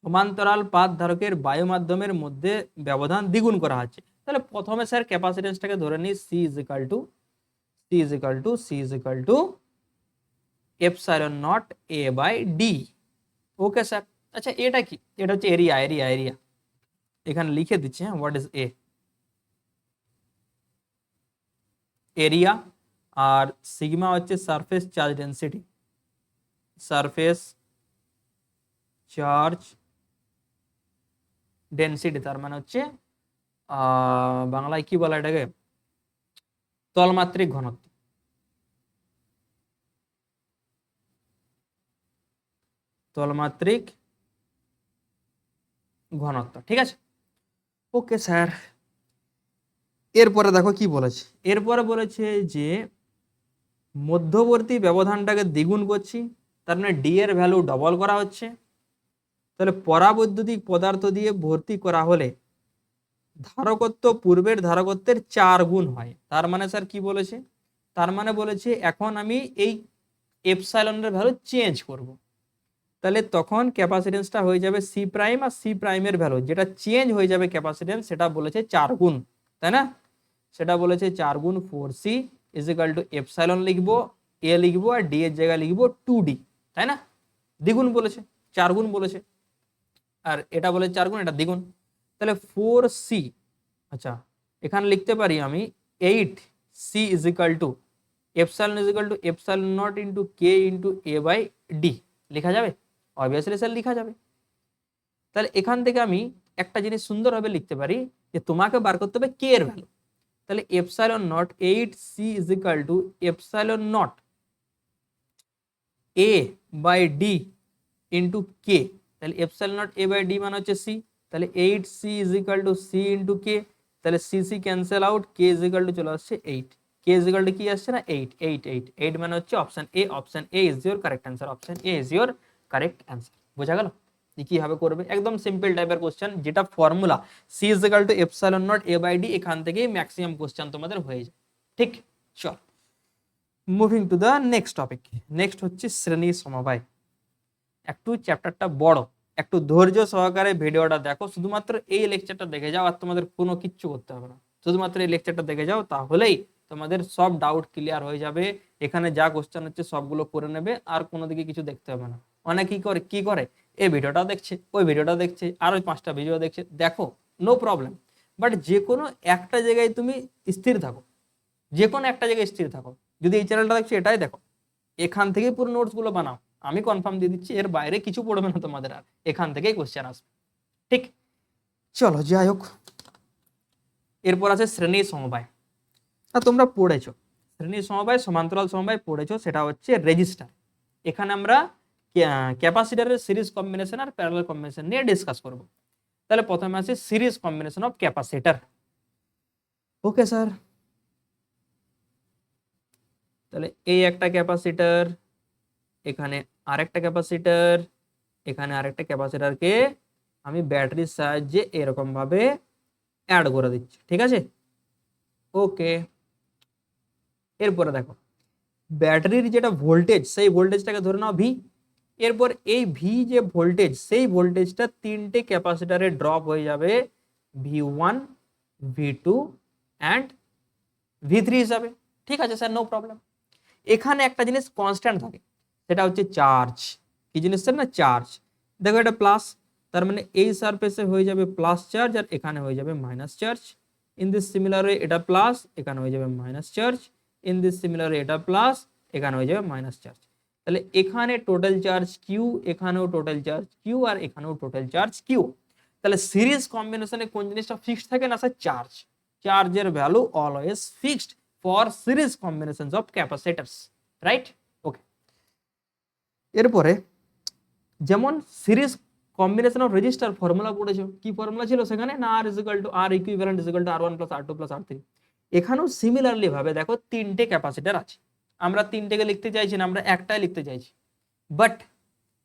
সমান্তরাল পাত ধারকের বায়ু মাধ্যমের মধ্যে ব্যবধান দ্বিগুণ করা হচ্ছে। তাহলে প্রথমে স্যার ক্যাপাসিটেন্সটাকে ধরে নিই, C is equal to epsilon naught A by D. Okay sir, আচ্ছা এটা কি, এটা হচ্ছে এরিয়া, এরিয়া এখানে লিখে দিচ্ছি, হ্যাঁ, হোয়াট ইজ এরিয়া, আর সিগমা হচ্ছে surface charge density, surface charge density, তার মানে হচ্ছে বাংলায় কি বলা এটাকে, তলমাত্রিক ঘনত্ব। তলমাত্রিক ঘনত্ব, ঠিক আছে, ওকে স্যার। এরপরে দেখো কি বলেছে, এরপরে বলেছে যে মধ্যবর্তী ব্যবধানটাকে দ্বিগুণ করছি, তার মানে ডি এর ভ্যালু ডবল করা হচ্ছে। তাহলে পরাবৈদ্যুতিক পদার্থ দিয়ে ভর্তি করা হলে ধারকত্ব পূর্বের ধারকত্বের 4 গুণ হয়। তার মানে স্যার কি বলেছে, তার মানে বলেছে এখন আমি এই এপসাইলনের ভ্যালু চেঞ্জ করব। তাহলে তখন ক্যাপাসিটেন্সটা হয়ে যাবে সি প্রাইম, আর সি প্রাইমের ভ্যালু যেটা চেঞ্জ হয়ে যাবে ক্যাপাসিটেন্স, সেটা বলেছে 4 গুণ, তাই না, সেটা বলেছে 4 গুণ 4c is equal to epsilon লিখবো, এ লিখবো, আর ডি এর জায়গায় লিখবো 2d, তাই না, দ্বিগুণ বলেছে, 4 গুণ বলেছে, আর এটা বলে 4 গুণ, এটা দ্বিগুণ। তাহলে 4c, আচ্ছা এখানে লিখতে পারি আমি 8c is equal to epsilon naught into K into A by D, লেখা যাবে, অবভিয়াসলি স্যার লেখা যাবে। তাহলে এখান থেকে আমি একটা জিনিস সুন্দরভাবে লিখতে পারি যে তোমাকে বার করতে হবে কে এর ভ্যালু। তাহলে epsilon naught 8c is equal to epsilon naught A by D into K. তাহলে epsilon naught A by D মানে হচ্ছে সি, তাহলে 8c is equal to C into K. তাহলে C C cancel out, K is equal to চলে আসছে 8, কে ইজ ইকাল টু কি আসছে না 8, 8 8 8 মানে হচ্ছে option A, option A is your correct answer, option A is your correct answer. বোঝা গেল কিভাবে করবে, একদম সিম্পল টাইপের কোশ্চেন, যেটা formula C is equal to epsilon naught A by D, এখান থেকেই ম্যাক্সিমাম কোশ্চেন তোমাদের হয়ে যায়। ঠিক, চল moving to the next topic. Next হচ্ছে শ্রেণী সমবায়। একটু চ্যাপ্টারটা বড়, একটু ধৈর্য সহকারে ভিডিওটা দেখো, শুধুমাত্র এই লেকচারটা দেখে যাও, আর তোমাদের কোনো কিচ্ছু করতে হবে না, শুধুমাত্র এই লেকচারটা দেখে যাও, তাহলেই তোমাদের সব ডাউট ক্লিয়ার হয়ে যাবে। এখানে যা কোশ্চেন হচ্ছে সবগুলো করে নেবে, আর কোনো দিকে কিছু দেখতে হবে না। অনেক কি করে এই ভিডিওটা দেখছে, ওই ভিডিওটা দেখছে, আর ওই 5টা ভিডিও দেখছে, দেখো নো প্রবলেম, বাট যে কোনো একটা জায়গায় তুমি স্থির থাকো, যে কোনো একটা জায়গায় স্থির থাকো। যদি এই চ্যানেলটা দেখছো এটাই দেখো, এখান থেকেই পুরো নোটস গুলো বানাও, আমি কনফার্ম দিয়ে দিচ্ছি এর বাইরে কিছু পড়বে না তোমাদের, আর এখান থেকেই কোশ্চেন আসবে। ঠিক, চলো যাই হোক, এরপর আছে শ্রেণী সমবায়। আর তোমরা পড়েছো শ্রেণী সমবায়, সমান্তরাল সমবায় পড়েছো, সেটা হচ্ছে রেজিস্টার। এখানে আমরা ক্যাপাসিটরের series combination are parallel combination নিয়ে ডিসকাস করব। তাহলে প্রথমে আছে series combination of capacitor. Okay sir, তাহলে এই একটা ক্যাপাসিটর, এখানে আরেকটা ক্যাপাসিটর, এখানে আরেকটা ক্যাপাসিটরকে আমি ব্যাটারির সাহায্যে এরকম ভাবে অ্যাড করে দিচ্ছি, ঠিক আছে। ওকে, এরপরে দেখো ব্যাটারির যেটা ভোল্টেজ সেই ভোল্টেজটাকে ধরে নাও ভি। এরপর এই ভি যে ভোল্টেজ সেই ভোল্টেজটা তিনটে ক্যাপাসিটারে ড্রপ হয়ে যাবে V1, V2 অ্যান্ড V3 হিসাবে, ঠিক আছে স্যার, নো প্রবলেম। এখানে একটা জিনিস কনস্ট্যান্ট থাকে, সেটা হচ্ছে চার্জ। কি জিনিস স্যার? না চার্জ। দেখো এটা প্লাস, তার মানে এই সারফেসে হয়ে যাবে প্লাস চার্জ আর এখানে হয়ে যাবে minus charge. In this similar way এটা প্লাস, এখানে হয়ে যাবে minus charge. In this similar way এটা প্লাস, এখানে হয়ে যাবে মাইনাস চার্জ। তাহলে এখানে টোটাল চার্জ কিউ, এখানেও টোটাল চার্জ কিউ, আর এখানেও টোটাল চার্জ কিউ। তাহলে সিরিজ কম্বিনেশনে কোন জিনিসটা ফিক্সড থাকে না স্যার? চার্জ। চার্জের value always fixed for series combinations of capacitors, right? Okay, এরপরে যেমন series combination of resistor formula পড়েছো, কি ফর্মুলা ছিল সেখানে? না R is equal to R equivalent is equal to R1 plus R2 plus R3। এখানেও সিমিলারলি ভাবে দেখো তিনটে ক্যাপাসিটর আছে, আমরা তিনটেকে লিখতে চাইছি না, আমরা একটাই লিখতে চাইছি। বাট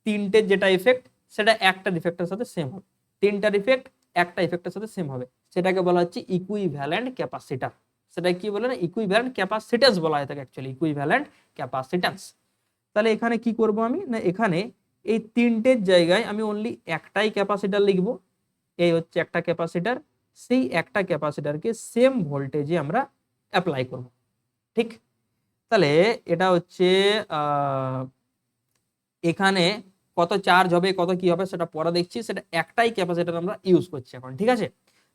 তিনটের যেটা ইফেক্ট সেটা একটা ইফেক্টের সাথে সেম হবে, তিনটার ইফেক্ট একটা ইফেক্টের সাথে সেম হবে, সেটাকে বলা হচ্ছে ইকুইভ্যালেন্ট ক্যাপাসিটর। সেটা কি বলে না? ইকুইভ্যালেন্ট ক্যাপাসিট্যান্স বলা হয় থাকে অ্যাকচুয়ালি, ইকুইভ্যালেন্ট ক্যাপাসিট্যান্স। তাহলে এখানে কি করব আমি? না এখানে এই তিনটের জায়গায় আমি অনলি একটাই ক্যাপাসিটর লিখব। এই হচ্ছে একটা ক্যাপাসিটর, সেই একটা ক্যাপাসিটরকে সেম ভোল্টেজে আমরা অ্যাপ্লাই করব, ঠিক? তাহলে এটা হচ্ছে এখানে কত চার্জ হবে কত কি হবে সেটা পরে দেখছি, সেটা একটাই ক্যাপাসিটর আমরা ইউজ করছি এখন, ঠিক আছে।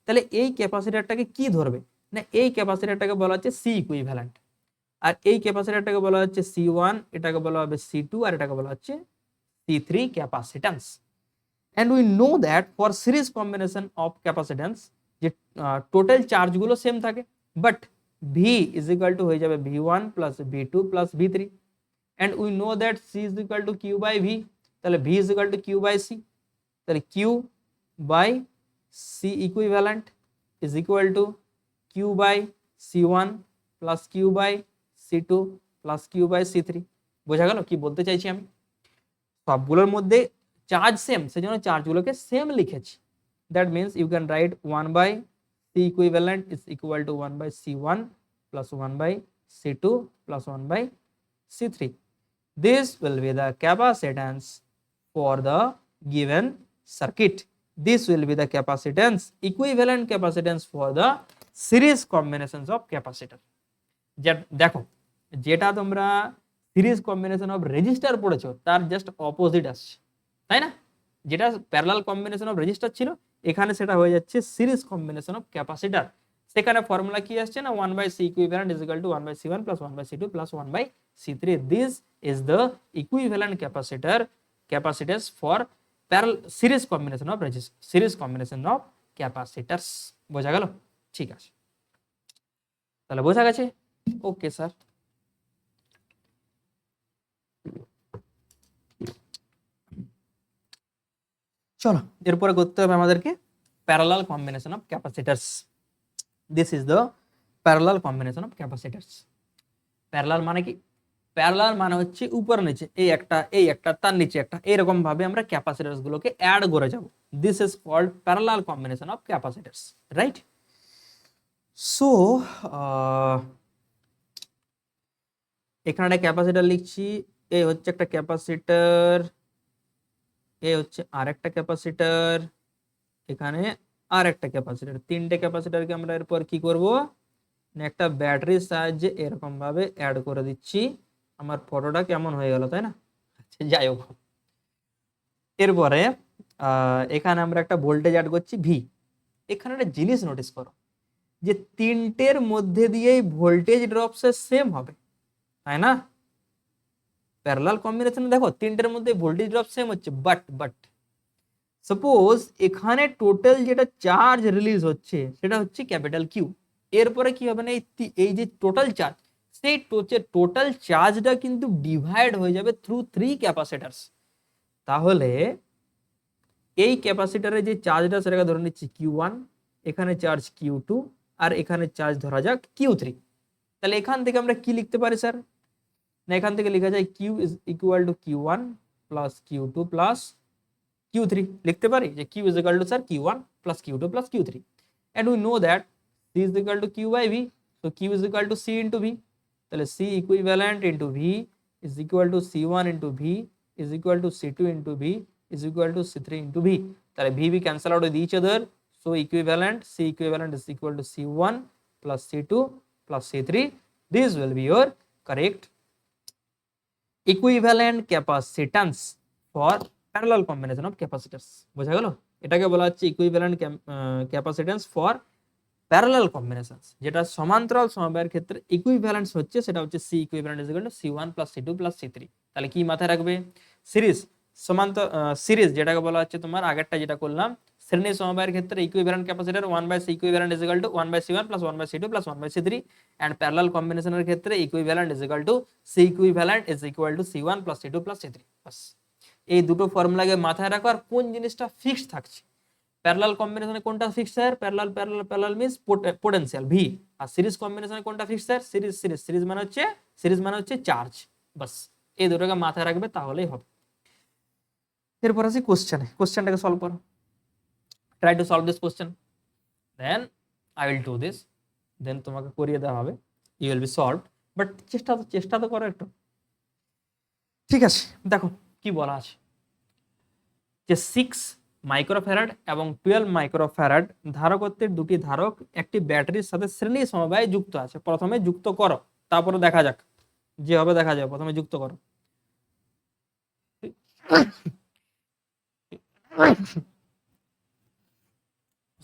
তাহলে এই ক্যাপাসিটরটাকে কি ধরবে না? এই ক্যাপাসিটরটাকে বলা হচ্ছে সি ইকুইভ্যালেন্ট, আর এই ক্যাপাসিটরটাকে বলা হচ্ছে C1, এটাকে বলা হবে C2, আর এটাকে বলা হচ্ছে C3 capacitance. and we know that for series combination of capacitance যে টোটাল চার্জ গুলো সেম থাকে, but V is equal to হয়ে যাবে V1 plus V2 plus V3, and we know that C is equal to Q by V, তাহলে V is equal to Q by C, তাহলে Q by C equivalent is equal to Q by C1 plus Q by C2 plus Q by C3। বোঝা গেল কি বলতে চাইছি আমি? সবগুলোর মধ্যে চার্জ সেম, সেজন্য চার্জগুলোকে সেম লিখেছি। That means you can write 1 by C equivalent is equal to 1 by C1 plus 1 by C2 plus 1 by C3. This will be the capacitance for the given circuit. This will be the capacitance, equivalent capacitance for the series combinations of capacitor. দেখো যেটা তোমরা সিরিজ কম্বিনেশন অফ রেজিস্টার পড়েছো তার জাস্ট অপোজিট আসছে, তাই না? যেটা প্যারালাল কম্বিনেশন অফ রেজিস্টার ছিল, এখানে সেটা হয়ে যাচ্ছে সিরিজ কম্বিনেশন অফ ক্যাপাসিটর। সেখানে ফর্মুলা কি আসছে না? 1 by C equivalent is equal to 1 by C1 plus 1 by C2 plus 1 by C3. This is the equivalent capacitors for parallel series combination of capacitors. বোঝা গেল? ঠিক আছে, তাহলে বোঝা গেছে। ওকে স্যার, চলো এরপরে করতে হবে আমাদেরকে parallel combination of capacitors. This is the parallel combination of capacitors. Parallel মানে কি? প্যারালাল মানে হচ্ছে উপর নিচে, এই একটা তার নিচে একটা, এরকম ভাবে আমরা ক্যাপাসিটরস গুলোকে অ্যাড করে যাব। This is called parallel combination of capacitors, right? So এখানে একটা ক্যাপাসিটর লিখছি, এই হচ্ছে একটা ক্যাপাসিটর, এই হচ্ছে আরেকটা ক্যাপাসিটর, এখানে আর একটা ক্যাপাসিটর, তিনটে ক্যাপাসিটরকে আমরা এরপর কি করব না একটা ব্যাটারির সাহায্যে এরকম ভাবে অ্যাড করে দিচ্ছি। আমার ফটোটা কেমন হয়ে গেল, তাই না? আচ্ছা যাই হোক, এরপরে এখানে আমরা একটা ভোল্টেজ অ্যাড করছি ভি। এখানে একটা জিনিস নোটিস করো যে তিনটের মধ্যে দিয়েই ভোল্টেজ ড্রপসে সেম হবে, তাই না? প্যারালাল কম্বিনেশনে দেখো তিনটের মধ্যে ভোল্টেজ ড্রপ সেম হচ্ছে, বাট সাপোজ এখানে টোটাল যেটা চার্জ রিলিজ হচ্ছে সেটা হচ্ছে ক্যাপিটাল কিউ। এরপরে কি হবে না, এই যে টোটাল চার্জ, সেই টোটাল চার্জটা কিন্তু ডিভাইড হয়ে যাবে থ্রু 3 ক্যাপাসিটরস। তাহলে এই ক্যাপাসিটরে যে চার্জটা সেটাকে ধরে নিচ্ছি Q1, এখানে চার্জ Q2, আর এখানে চার্জ ধরা যাক Q3। তাহলে এখান থেকে আমরা কি লিখতে পারি স্যার? না এখান থেকে লেখা যায় Q is equal to Q1 plus Q2 plus Q3 লিখতে পারি যে Q is equal to sir Q1 plus Q2 plus Q3 and we know that C is equal to Q by V, so Q is equal to C into V, তাহলে C equivalent into V is equal to C1 into V is equal to C2 into V is equal to C3 into V, তাহলে V cancel out with each other, so equivalent C equivalent is equal to C1 plus C2 plus C3. This will be your correct equivalent capacitance for parallel combination of capacitors. বোঝা গেল? এটাকে বলা হচ্ছে equivalent capacitance for parallel combinations, যেটা সমান্তরাল সমবায়ের ক্ষেত্রে ইকুইভ্যালেন্স হচ্ছে সেটা হচ্ছে C equivalent is equal to C1 plus C2 plus C3। তাহলে কি মাথায় রাখবে, সিরিজ সিরিজ যেটাকে বলা হচ্ছে তোমার আগেরটা যেটা করলাম শ্রেণী সমবায়ের ক্ষেত্রে equivalent capacitor 1/C equivalent is equal to 1/C1 plus 1/C2 plus 1/C3 and parallel কম্বিনেশনের ক্ষেত্রে equivalent is equal to C equivalent is equal to C1 plus C2 plus C3। বাস এই দুটো ফর্মুলাকে মাথায় রাখো। আর কোন জিনিসটা ফিক্সড থাকছে, প্যারালাল কম্বিনেশনে কোনটা fixed sir, parallel parallel parallel means potential V, আর সিরিজ কম্বিনেশনে কোনটা fixed sir, series series series মানে হচ্ছে চার্জ। বাস এই দুটোকে মাথায় রাখবে তাহলেই হবে। এরপর আসি কোশ্চেনটাকে সলভ করো, try to solve this question, then I will do this, then তোমাকে করিয়ে দেওয়া হবে, you will be solved, but চেষ্টা তো করো একটু। ঠিক আছে, দেখো কি বলা আছে যে 6 মাইক্রোফ্যারাড এবং 12 মাইক্রোফ্যারাড ধারকত্বের দুটি ধারক একটি ব্যাটারির সাথে শ্রেণী সমবায়ে যুক্ত আছে। প্রথমে যুক্ত করো, তারপরে দেখা যাক, যে হবে দেখা যাবে। প্রথমে যুক্ত করো।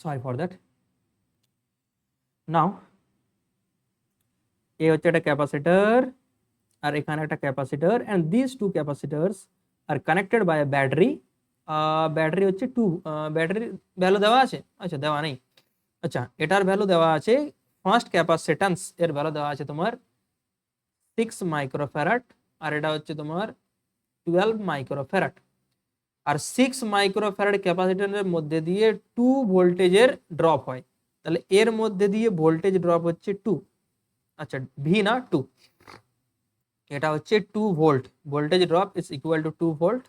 Sorry for that. নাও এই হচ্ছে একটা ক্যাপাসিটর আর এখানে একটা capacitor, and this two capacitors are connected by a battery. Battery হচ্ছে ব্যাটারির ভ্যালু দেওয়া আছে, আচ্ছা দেওয়া নেই, আচ্ছা এটার ভ্যালু দেওয়া আছে, ফার্স্ট ক্যাপাসিট্যান্স এর ভ্যালু দেওয়া আছে তোমার 6 মাইক্রোফ্যারাড আর এটা হচ্ছে তোমার 12 মাইক্রোফ্যারাড। আর 6 মাইক্রোফ্যারাড ক্যাপাসিটরের মধ্যে দিয়ে 2 ভোল্টেজের ড্রপ হয়, তাহলে এর মধ্যে দিয়ে ভোল্টেজ ড্রপ হচ্ছে 2, আচ্ছা ভি না 2, এটা হচ্ছে 2 volt, voltage drop is equal to 2 volt.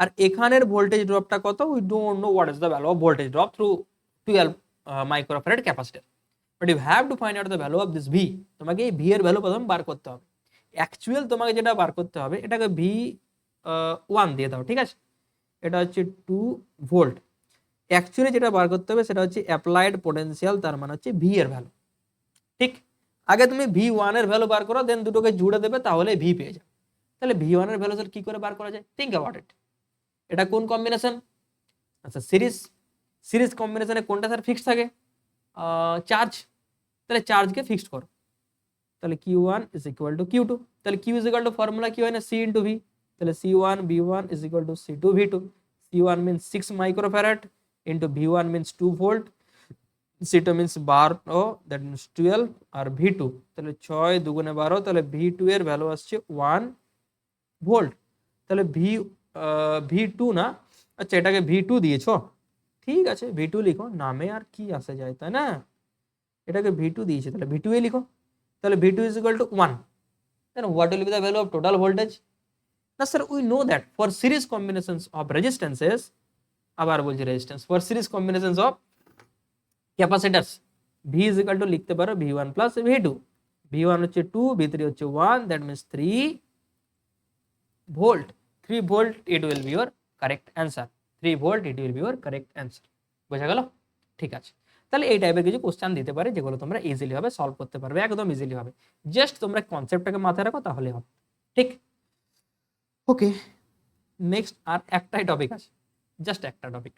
আর এখানের ভোল্টেজ ড্রপটা কত, we don't know what is the value of voltage drop through 12 microfarad capacitor, but you have to find out the value of this V. তোমাকে এই ভি এর ভ্যালু প্রথম বার করতে হবে। অ্যাকচুয়াল তোমাকে যেটা বার করতে হবে এটাকে ভি 1 দিয়ে দাও, ঠিক আছে, এটা হচ্ছে 2 ভোল্ট। অ্যাকচুয়ালি যেটা বার করতে হবে সেটা হচ্ছে অ্যাপ্লাইড পোটেনশিয়াল, তার মানে হচ্ছে ভি এর ভ্যালু। ঠিক, আগে তুমি V1 এর ভ্যালু বার করো, দেন দুটোকে জুড়ে দেবে, তাহলে ভি পেয়ে যাবে। তাহলে V1 এর ভ্যালু স্যার কি করে বার করা যায়, থিঙ্ক অ্যাবাউট ইট। এটা কোন কম্বিনেশন, আচ্ছা সিরিজ কম্বিনেশনে কোনটা স্যার ফিক্সড থাকে, চার্জ, তাহলে চার্জকে ফিক্সড করো, তাহলে Q1 is equal two Q2, তাহলে Q is equal to formula কি হয় না, C ইন্টু ভি, তাহলে C1 V1 is equal to C2 V2, C1 means 6 microfarad into V1 means 2 volt, C2 means 12, that means 12, আর V2 তাহলে 6 দুগুণে 12, তাহলে V2 এর ভ্যালু আসছে 1 ভোল্ট। তাহলে V2 না, আচ্ছা এটাকে V2 দিয়েছো, ঠিক আছে V2 লিখো, নামে আর কি আসে যায় তাই না, এটাকে V2 দিয়েছে তাহলে V2 এ লিখো, তাহলে V2 is equal to 1, then what will be the value of total voltage? Now sir we know that for series combinations of resistances, আবার বলছি resistance, for series combinations of ক্যাপাসিটরস V is equal to লিখতে পারো V1 plus V2, V1 হচ্ছে 2, V3 হচ্ছে 1, that means 3 volt, 3 volt, it will be your correct answer, 3 volt it will be your correct answer। বোঝা গেল? ঠিক আছে, তাহলে এই টাইপের কিছু কোশ্চেন দিতে পারে যেগুলো তোমরা ইজিলি হবে সলভ করতে পারবে, একদম ইজিলি হবে, জাস্ট তোমরা কনসেপ্টটাকে মাথায় রাখো তাহলে হবে। ঠিক, ওকে নেক্সট আর একটাই টপিক আছে, জাস্ট একটা টপিক,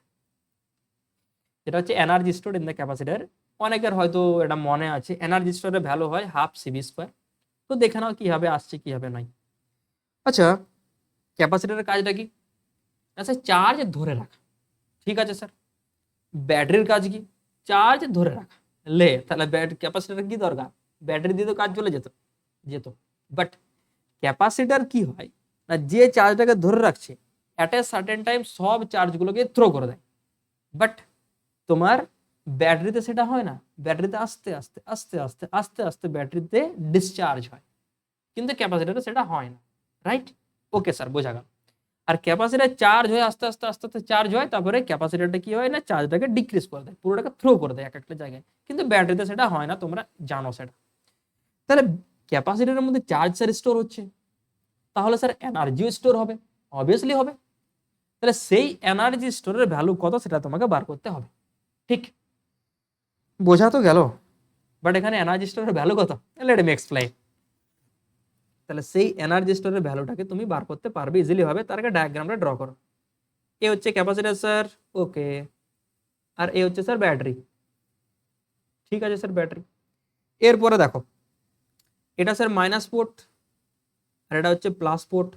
যেটা হচ্ছে energy stored in the capacitor. অনেকের হয়তো এটা মনে আছে, এনার্জি স্টোরের ভ্যালু হয় হাফ সিভি স্কোয়ার, তো দেখে নাও কিভাবে আসছে কিভাবে নাই। আচ্ছা ক্যাপাসিটরের কাজটা কি, আচ্ছা চার্জ ধরে রাখা, ঠিক আছে স্যার। ব্যাটারির কাজ কি, চার্জ ধরে রাখা, লে তাহলে ক্যাপাসিটর কি দরকার, ব্যাটারি দিয়ে তো কাজ চলে যেত, বাট ক্যাপাসিটর কি হয় না, যে চার্জটাকে ধরে রাখছে অ্যাট এ সার্টেন টাইম সব চার্জগুলোকে থ্রো করে দেয়, বাট তোমার ব্যাটারিতে সেটা হয় না, ব্যাটারিতে আস্তে আস্তে আস্তে আস্তে আস্তে আস্তে ব্যাটারিতে ডিসচার্জ হয়, কিন্তু ক্যাপাসিটরে সেটা হয় না, রাইট? ওকে স্যার বোঝা গেল। আর ক্যাপাসিটার চার্জ হয়ে আস্তে আস্তে আস্তে আস্তে চার্জ হয়, তারপরে ক্যাপাসিটারটা কি হয় না চার্জটাকে ডিক্রিজ করে দেয়, পুরোটাকে থ্রো করে দেয় এক একটা জায়গায়, কিন্তু ব্যাটারিতে সেটা হয় না, তোমরা জানো সেটা। তাহলে ক্যাপাসিটরের মধ্যে চার্জ স্যার স্টোর হচ্ছে, তাহলে স্যার এনার্জিও স্টোর হবে, অবভিয়াসলি হবে। তাহলে সেই এনার্জি স্টোরের ভ্যালু কত সেটা তোমাকে বার করতে হবে, ঠিক? বোঝা তো গেল, বাট এখানে এনার্জি স্টোরের ভ্যালু কত, লেট মি এক্সপ্লেইন। তাহলে সেই এনার্জি স্টোরের ভ্যালুটাকে তুমি বার করতে পারবে ইজিলি ভাবে, তার আগে ডায়াগ্রামটা ড্র করো। এ হচ্ছে ক্যাপাসিটর স্যার, ওকে, আর এ হচ্ছে স্যার ব্যাটারি, ঠিক আছে স্যার ব্যাটারি। এরপরে দেখো এটা স্যার মাইনাস পোর্ট আর এটা হচ্ছে plus port,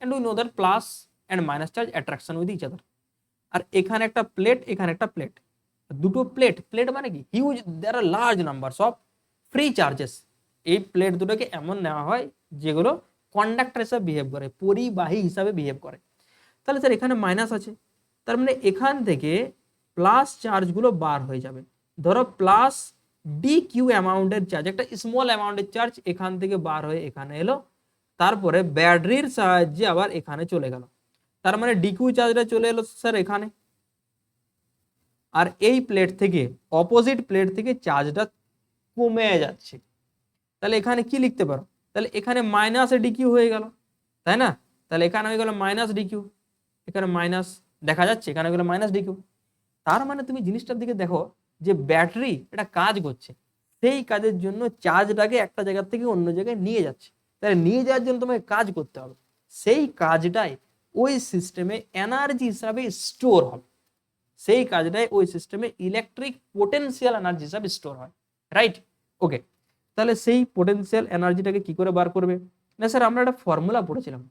and we know that plus and minus charge attraction with each other. আর এখানে একটা প্লেট, এখানে একটা প্লেট, দুটো প্লেট, প্লেট মানে কি huge, there are large numbers of free charges. এই প্লেট দুটোকে এমন নেওয়া হয় যেগুলো কন্ডাক্টর হিসাবে বিহেভ করে, পরিবাহী হিসাবে বিহেভ করে। তাহলে স্যার এখানে মাইনাস আছে, তার মানে এখান থেকে প্লাস চার্জগুলো বার হয়ে যাবে। ধরো প্লাস ডি কিউ অ্যামাউন্টের চার্জ, একটা স্মল অ্যামাউন্টের চার্জ এখান থেকে বার হয়ে এখানে এলো, তারপরে ব্যাটারির সাহায্যে আবার এখানে চলে গেল, তার মানে ডিকিউ চার্জটা চলে এলো স্যার এখানে। আর এই প্লেট থেকে, অপোজিট প্লেট থেকে চার্জটা কমে যাচ্ছে, তাহলে এখানে কি লিখতে পারো, তাহলে এখানে মাইনাস ডিকিউ হয়ে গেল, তাই না? তাহলে এখানে হয়ে গেল মাইনাস ডিকিউ, এখানে মাইনাস দেখা যাচ্ছে, এখানে হয়ে গেল মাইনাস ডিকিউ। তার মানে তুমি জিনিসটার দিকে দেখো যে ব্যাটারি এটা কাজ করছে, সেই কাজের জন্য চার্জটাকে একটা জায়গা থেকে অন্য জায়গায় নিয়ে যাচ্ছে, তাহলে নিয়ে যাওয়ার জন্য তোমাকে কাজ করতে হবে, সেই কাজটাই ওই সিস্টেমে এনার্জি হিসাবে স্টোর হবে, সেই কাজটাই ওই সিস্টেমে ইলেকট্রিক পোটেনশিয়াল এনার্জি হিসাবে স্টোর হয়, রাইট? ওকে, তাহলে সেই পোটেনশিয়াল এনার্জিটাকে কি করে বার করবে না স্যার, আমরা একটা ফর্মুলা পড়েছিলাম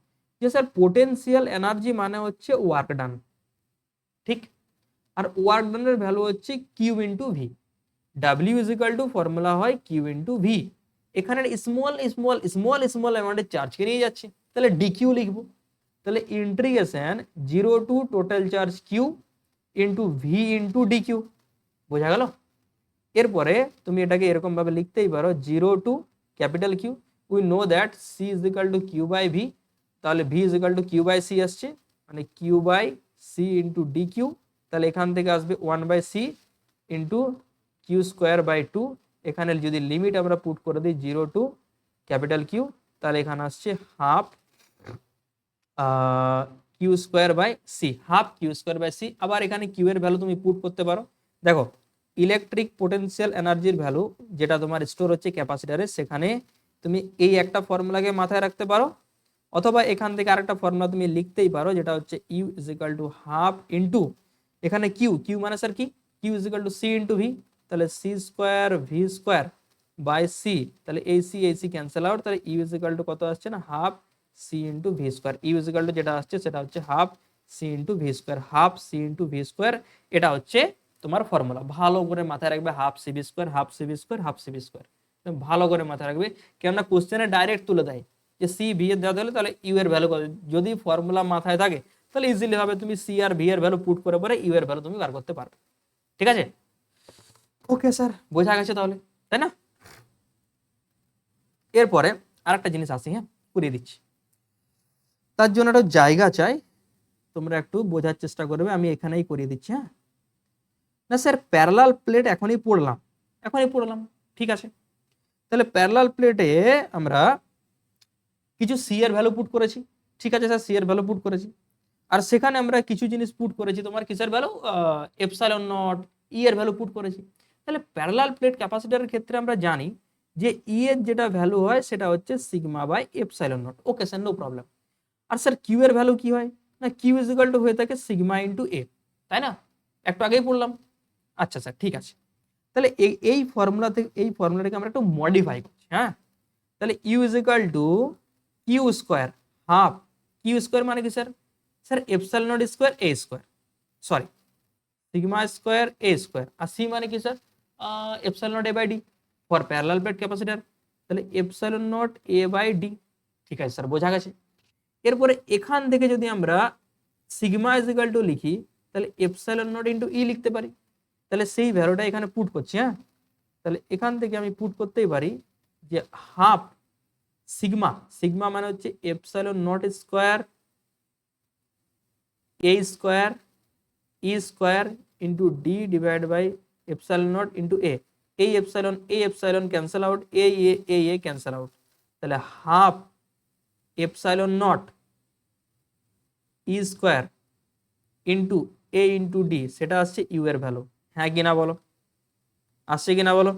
যে স্যার পোটেনশিয়াল এনার্জি মানে হচ্ছে ওয়ার্ক ডান, ঠিক? আর ওয়ার্ক ডানের ভ্যালু হচ্ছে Q into V, W is equal to formula হয় কিউ ইন্টু ভি। এখানে স্মল স্মল স্মল স্মল অ্যামাউন্টের চার্জকে নিয়ে যাচ্ছে, তাহলে ডিকিউ লিখবো, তাহলে integration zero to total charge Q into V into d Q, বোঝা গেল? এরপরে তুমি এটাকে এরকম ভাবে লিখতেই পারো, zero to capital Q, we know that C is equal to Q by V, তাহলে V is equal to Q by C আসছে, মানে Q by C into D Q, তাহলে এখান থেকে আসবে one by C into Q square by two, এখানে যদি লিমিট আমরা পুট করে দিই জিরো টু ক্যাপিটাল কিউ, তাহলে এখানে আসছে half Q square by C, half Q square by C. আবার এখানে কিউ এর ভ্যালু তুমি পুট করতে পারো, দেখো ইলেকট্রিক পোটেনশিয়াল এনার্জির ভ্যালু যেটা তোমার স্টোর হচ্ছে ক্যাপাসিটারে, সেখানে তুমি এই একটা ফর্মুলাকে মাথায় রাখতে পারো, অথবা এখান থেকে আরেকটা ফর্মুলা তুমি লিখতেই পারো, যেটা হচ্ছে U is equal to half into এখানে কিউ, কিউ মানে স্যার কি, Q is equal to C into V, তাহলে C square V square by C, তাহলে এই সি ক্যান্সেল আউট, তাহলে ইউ ইজ ইকুয়াল টু কত আসছে না half C into V square, U is equal to যেটা আসছে সেটা হচ্ছে half C into V square, half C into V square, এটা হচ্ছে তোমার ফর্মুলা। ভালো করে মাথায় রাখবে, half C V square, half C V square, half C V square, ভালো করে মাথায় রাখবে, কেননা কোশ্চেনে ডাইরেক্ট তুলে দেয় যে সি ভি এর দেওয়া হলে তাহলে ইউ এর ভ্যালু কত, যদি ফর্মুলা মাথায় থাকে তাহলে ইজিলি ভাবে তুমি সি আর ভি এর ভ্যালু পুট করে পরে ইউ এর ভ্যালু তুমি বার করতে পারবে, ঠিক আছে? ওকে স্যার, বোঝা গেছে তাহলে, তাই না? এরপরে আরেকটা জিনিস আসি, হ্যাঁ করিয়ে দিচ্ছি, তার জন্য একটা জায়গা চাই, তোমরা একটু বোঝার চেষ্টা করবে, আমি এখানেই করিয়ে দিচ্ছি। হ্যাঁ না স্যার প্যারালাল প্লেট এখনই পড়লাম, ঠিক আছে, তাহলে প্যারালাল প্লেটে আমরা কিছু সি এর ভ্যালু পুট করেছি, ঠিক আছে স্যার, সি এর ভ্যালু পুট করেছি, আর সেখানে আমরা কিছু জিনিস পুট করেছি, তোমার কিসের ভ্যালু, এপসাইলন নট, ই এর ভ্যালু পুট করেছি। তাহলে প্যারালাল প্লেট ক্যাপাসিটরের ক্ষেত্রে আমরা জানি যে ই এর যেটা ভ্যালু হয় সেটা হচ্ছে sigma by epsilon naught, okay sir no problem. আর স্যার কিউ এর ভ্যালু কি হয় না, কিউ ইজ ইকুয়াল টু হয়ে থাকে সিগমা ইন্টু এ, তাই না? একটু আগেই পড়লাম। আচ্ছা স্যার ঠিক আছে, তাহলে এই ফর্মুলা থেকে, এই ফর্মুলাটাকে আমরা একটু মডিফাই করছি। হ্যাঁ তাহলে U is equal to Q square half, Q square মানে কি sir, sir epsilon naught square A square, sorry sigma square A square, আর সি মানে কি sir epsilon naught A by D for parallel plate capacitor, তাহলে epsilon naught A by D, ঠিক আছে স্যার বোঝা গেছে। এরপরে এখান থেকে যদি আমরা সিগমা ইজ ইকুয়াল টু লিখি, তাহলে এপসাইলন নট ইন্টু ই লিখতে পারি, তাহলে সেই ভ্যালুটা এখানে পুট করছি। হ্যাঁ তাহলে এখান থেকে আমি পুট করতেই পারি যে হাফ সিগমা, সিগমা মানে হচ্ছে epsilon naught square A square E square into D divide by epsilon naught into এই epsilon cancel out, A cancel out, তাহলে half epsilon naught E square into A into D, সেটা আসছে ইউ এর ভ্যালু। হ্যাঁ কিনা বলো, আসছে কিনা বলো,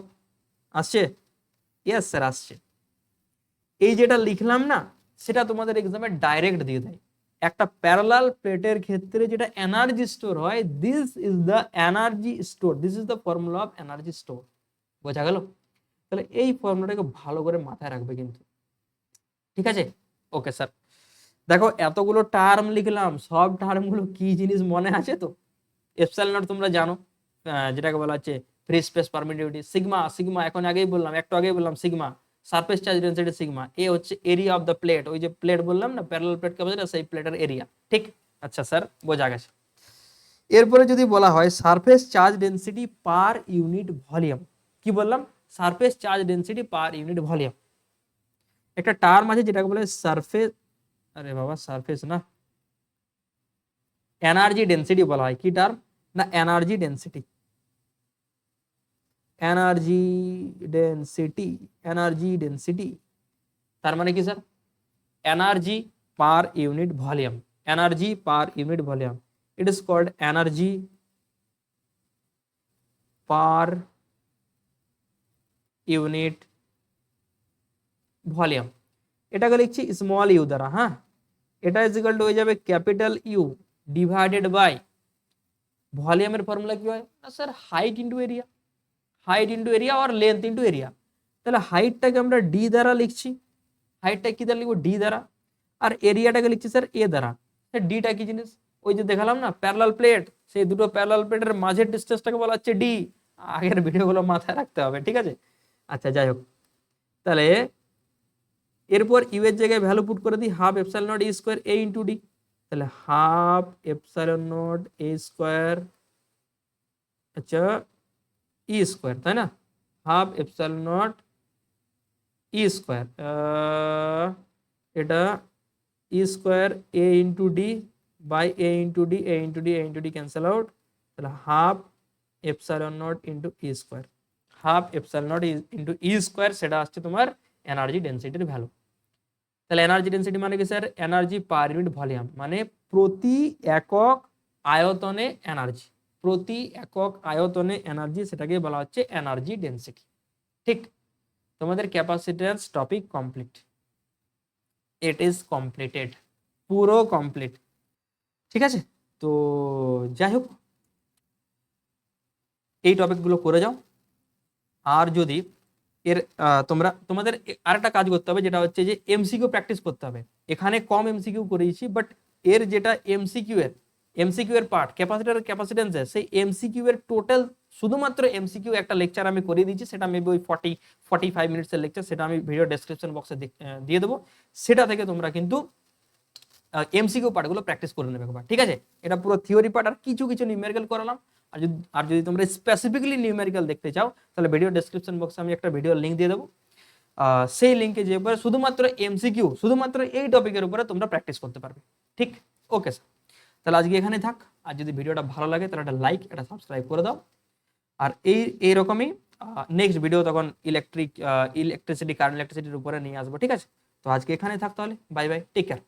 আসছে? ইয়েস স্যার আসছে। এই যেটা লিখলাম না, সেটা তোমাদের এক্সামে ডাইরেক্ট দিয়ে দেয়। একটা প্যারালাল প্লেটের ক্ষেত্রে যেটা এনার্জি স্টোর হয়, this is the energy store, this is the formula of energy store. বোঝা গেল? তাহলে এই ফর্মুলাটাকে ভালো করে মাথায় রাখবে কিন্তু, ঠিক আছে? ওকে স্যার, দেখো এতগুলো টার্ম লিখলাম, সব টার্মগুলো কি জিনিস মনে আছে তো? এপসাইলন নট তোমরা জানো, যেটাকে বলা হচ্ছে free space permittivity, sigma sigma এখন আগেই বললাম, একটু আগেই বললাম sigma surface charge density sigma, A হচ্ছে এরিয়া অফ দ্য প্লেট, ওই যে প্লেট বললাম না প্যারালাল প্লেট ক্যাপাসিটর, সেই প্লেটের এরিয়া, ঠিক? আচ্ছা স্যার বোঝা গেছে। এরপরে যদি বলা হয় সারফেস চার্জ ডেনসিটি পার ইউনিট ভলিউম, কি বললাম? সারফেস চার্জ ডেনসিটি পার ইউনিট ভলিউম। একটা টার্ম আছে যেটাকে বলে সারফেস, আরে বাবা সারফেস না, এনার্জি ডেনসিটি বলা হয়। কি টার্ম না? Energy density, energy density, energy density. তার মানে কি sir? Energy per unit volume, energy per unit volume, it is called energy per unit volume. এটাকে লিখছি স্মল ইউ দ্বারা, হ্যাঁ, এটা ইজ ইকুয়াল টু হয়ে যাবে ক্যাপিটাল ইউ ডিভাইডেড বাই ভলিউমের ফর্মুলা কি হয় না sir? Height into area, height into area আর লেন্থ ইন্টু এরিয়া। তাহলে হাইটটাকে আমরা ডি দ্বারা লিখছি, হাইটটা কি দ্বারা লিখবো? ডি দ্বারা। আর এরিয়াটাকে লিখছি স্যার এ দ্বারা। ডিটা কি জিনিস? ওই যে দেখালাম না প্যারালাল প্লেট, সেই দুটো প্যারালাল প্লেটের মাঝের ডিসটেন্সটাকে বলা হচ্ছে ডি। আগের ভিডিওগুলো মাথায় রাখতে হবে, ঠিক আছে? আচ্ছা যাই হোক, তাহলে এরপর ইউ এর জায়গায় ভ্যালু পুট করে দিই, half epsilon naught A square A into D, তাহলে half epsilon naught A square, আচ্ছা ই স্কোয়ার, তাই না? Half epsilon naught E square, এটা E square A into D by A into D, A into D, A into D cancel out, তাহলে half epsilon naught into E square, half epsilon naught into E square, সেটা আসছে তোমার এনার্জি ডেনসিটির ভ্যালু। তাহলে এনার্জি ডেনসিটি মানে কি sir? Energy per unit volume, মানে প্রতি একক আয়তনে এনার্জি, প্রতি একক আয়তনে এনার্জি, সেটাকে বলা হচ্ছে এনার্জি ডেনসিটি। ঠিক, তোমাদের capacitance topic complete, it is completed, পুরো কমপ্লিট, ঠিক আছে? তো যাই হোক, এই টপিকগুলো করে যাও। আর যদি এর তোমাদের আরেকটা কাজ করতে হবে, যেটা হচ্ছে যে এমসিকিউ প্র্যাকটিস করতে হবে। এখানে কম এমসিকিউ করেছি, বাট এর যেটা এমসিকিউ এর পার্ট ক্যাপাসিটর ক্যাপাসিটেন্সের, সেই এমসিকিউ এর টোটাল শুধুমাত্র এমসিকিউ একটা লেকচার আমি করিয়ে দিচ্ছি, সেটা মেবি ওই 45 মিনিটসের লেকচার, সেটা আমি ভিডিও ডেসক্রিপশন বক্সে দিয়ে দেবো। সেটা থেকে তোমরা কিন্তু এমসিকিউ পার্টগুলো প্র্যাকটিস করে নেবে, ঠিক আছে? এটা পুরো থিওরি পার্ট, আর কিছু কিছু নিউমেরিক্যাল করালাম। আর যদি তোমরা স্পেসিফিক্যালি নিউমেরিক্যাল দেখতে চাও, তাহলে ভিডিও ডেসক্রিপশন বক্সে আমি একটা ভিডিও লিঙ্ক দিয়ে দেবো। সেই লিঙ্কে যে শুধুমাত্র এমসিকিউ, শুধুমাত্র এই টপিকের উপরে তোমরা প্র্যাকটিস করতে পারবে, ঠিক? ওকে স্যার, তাহলে আজকে এখানে থাক। আর যদি ভিডিওটা ভালো লাগে তাহলে একটা লাইক, একটা সাবস্ক্রাইব করে দাও। আর এইরকমই নেক্সট ভিডিও তখন ইলেকট্রিসিটি, কারেন্ট ইলেকট্রিসিটির উপরে নিয়ে আসবো, ঠিক আছে? তো আজকে এখানে থাক, তাহলে বাই বাই, টেক কেয়ার।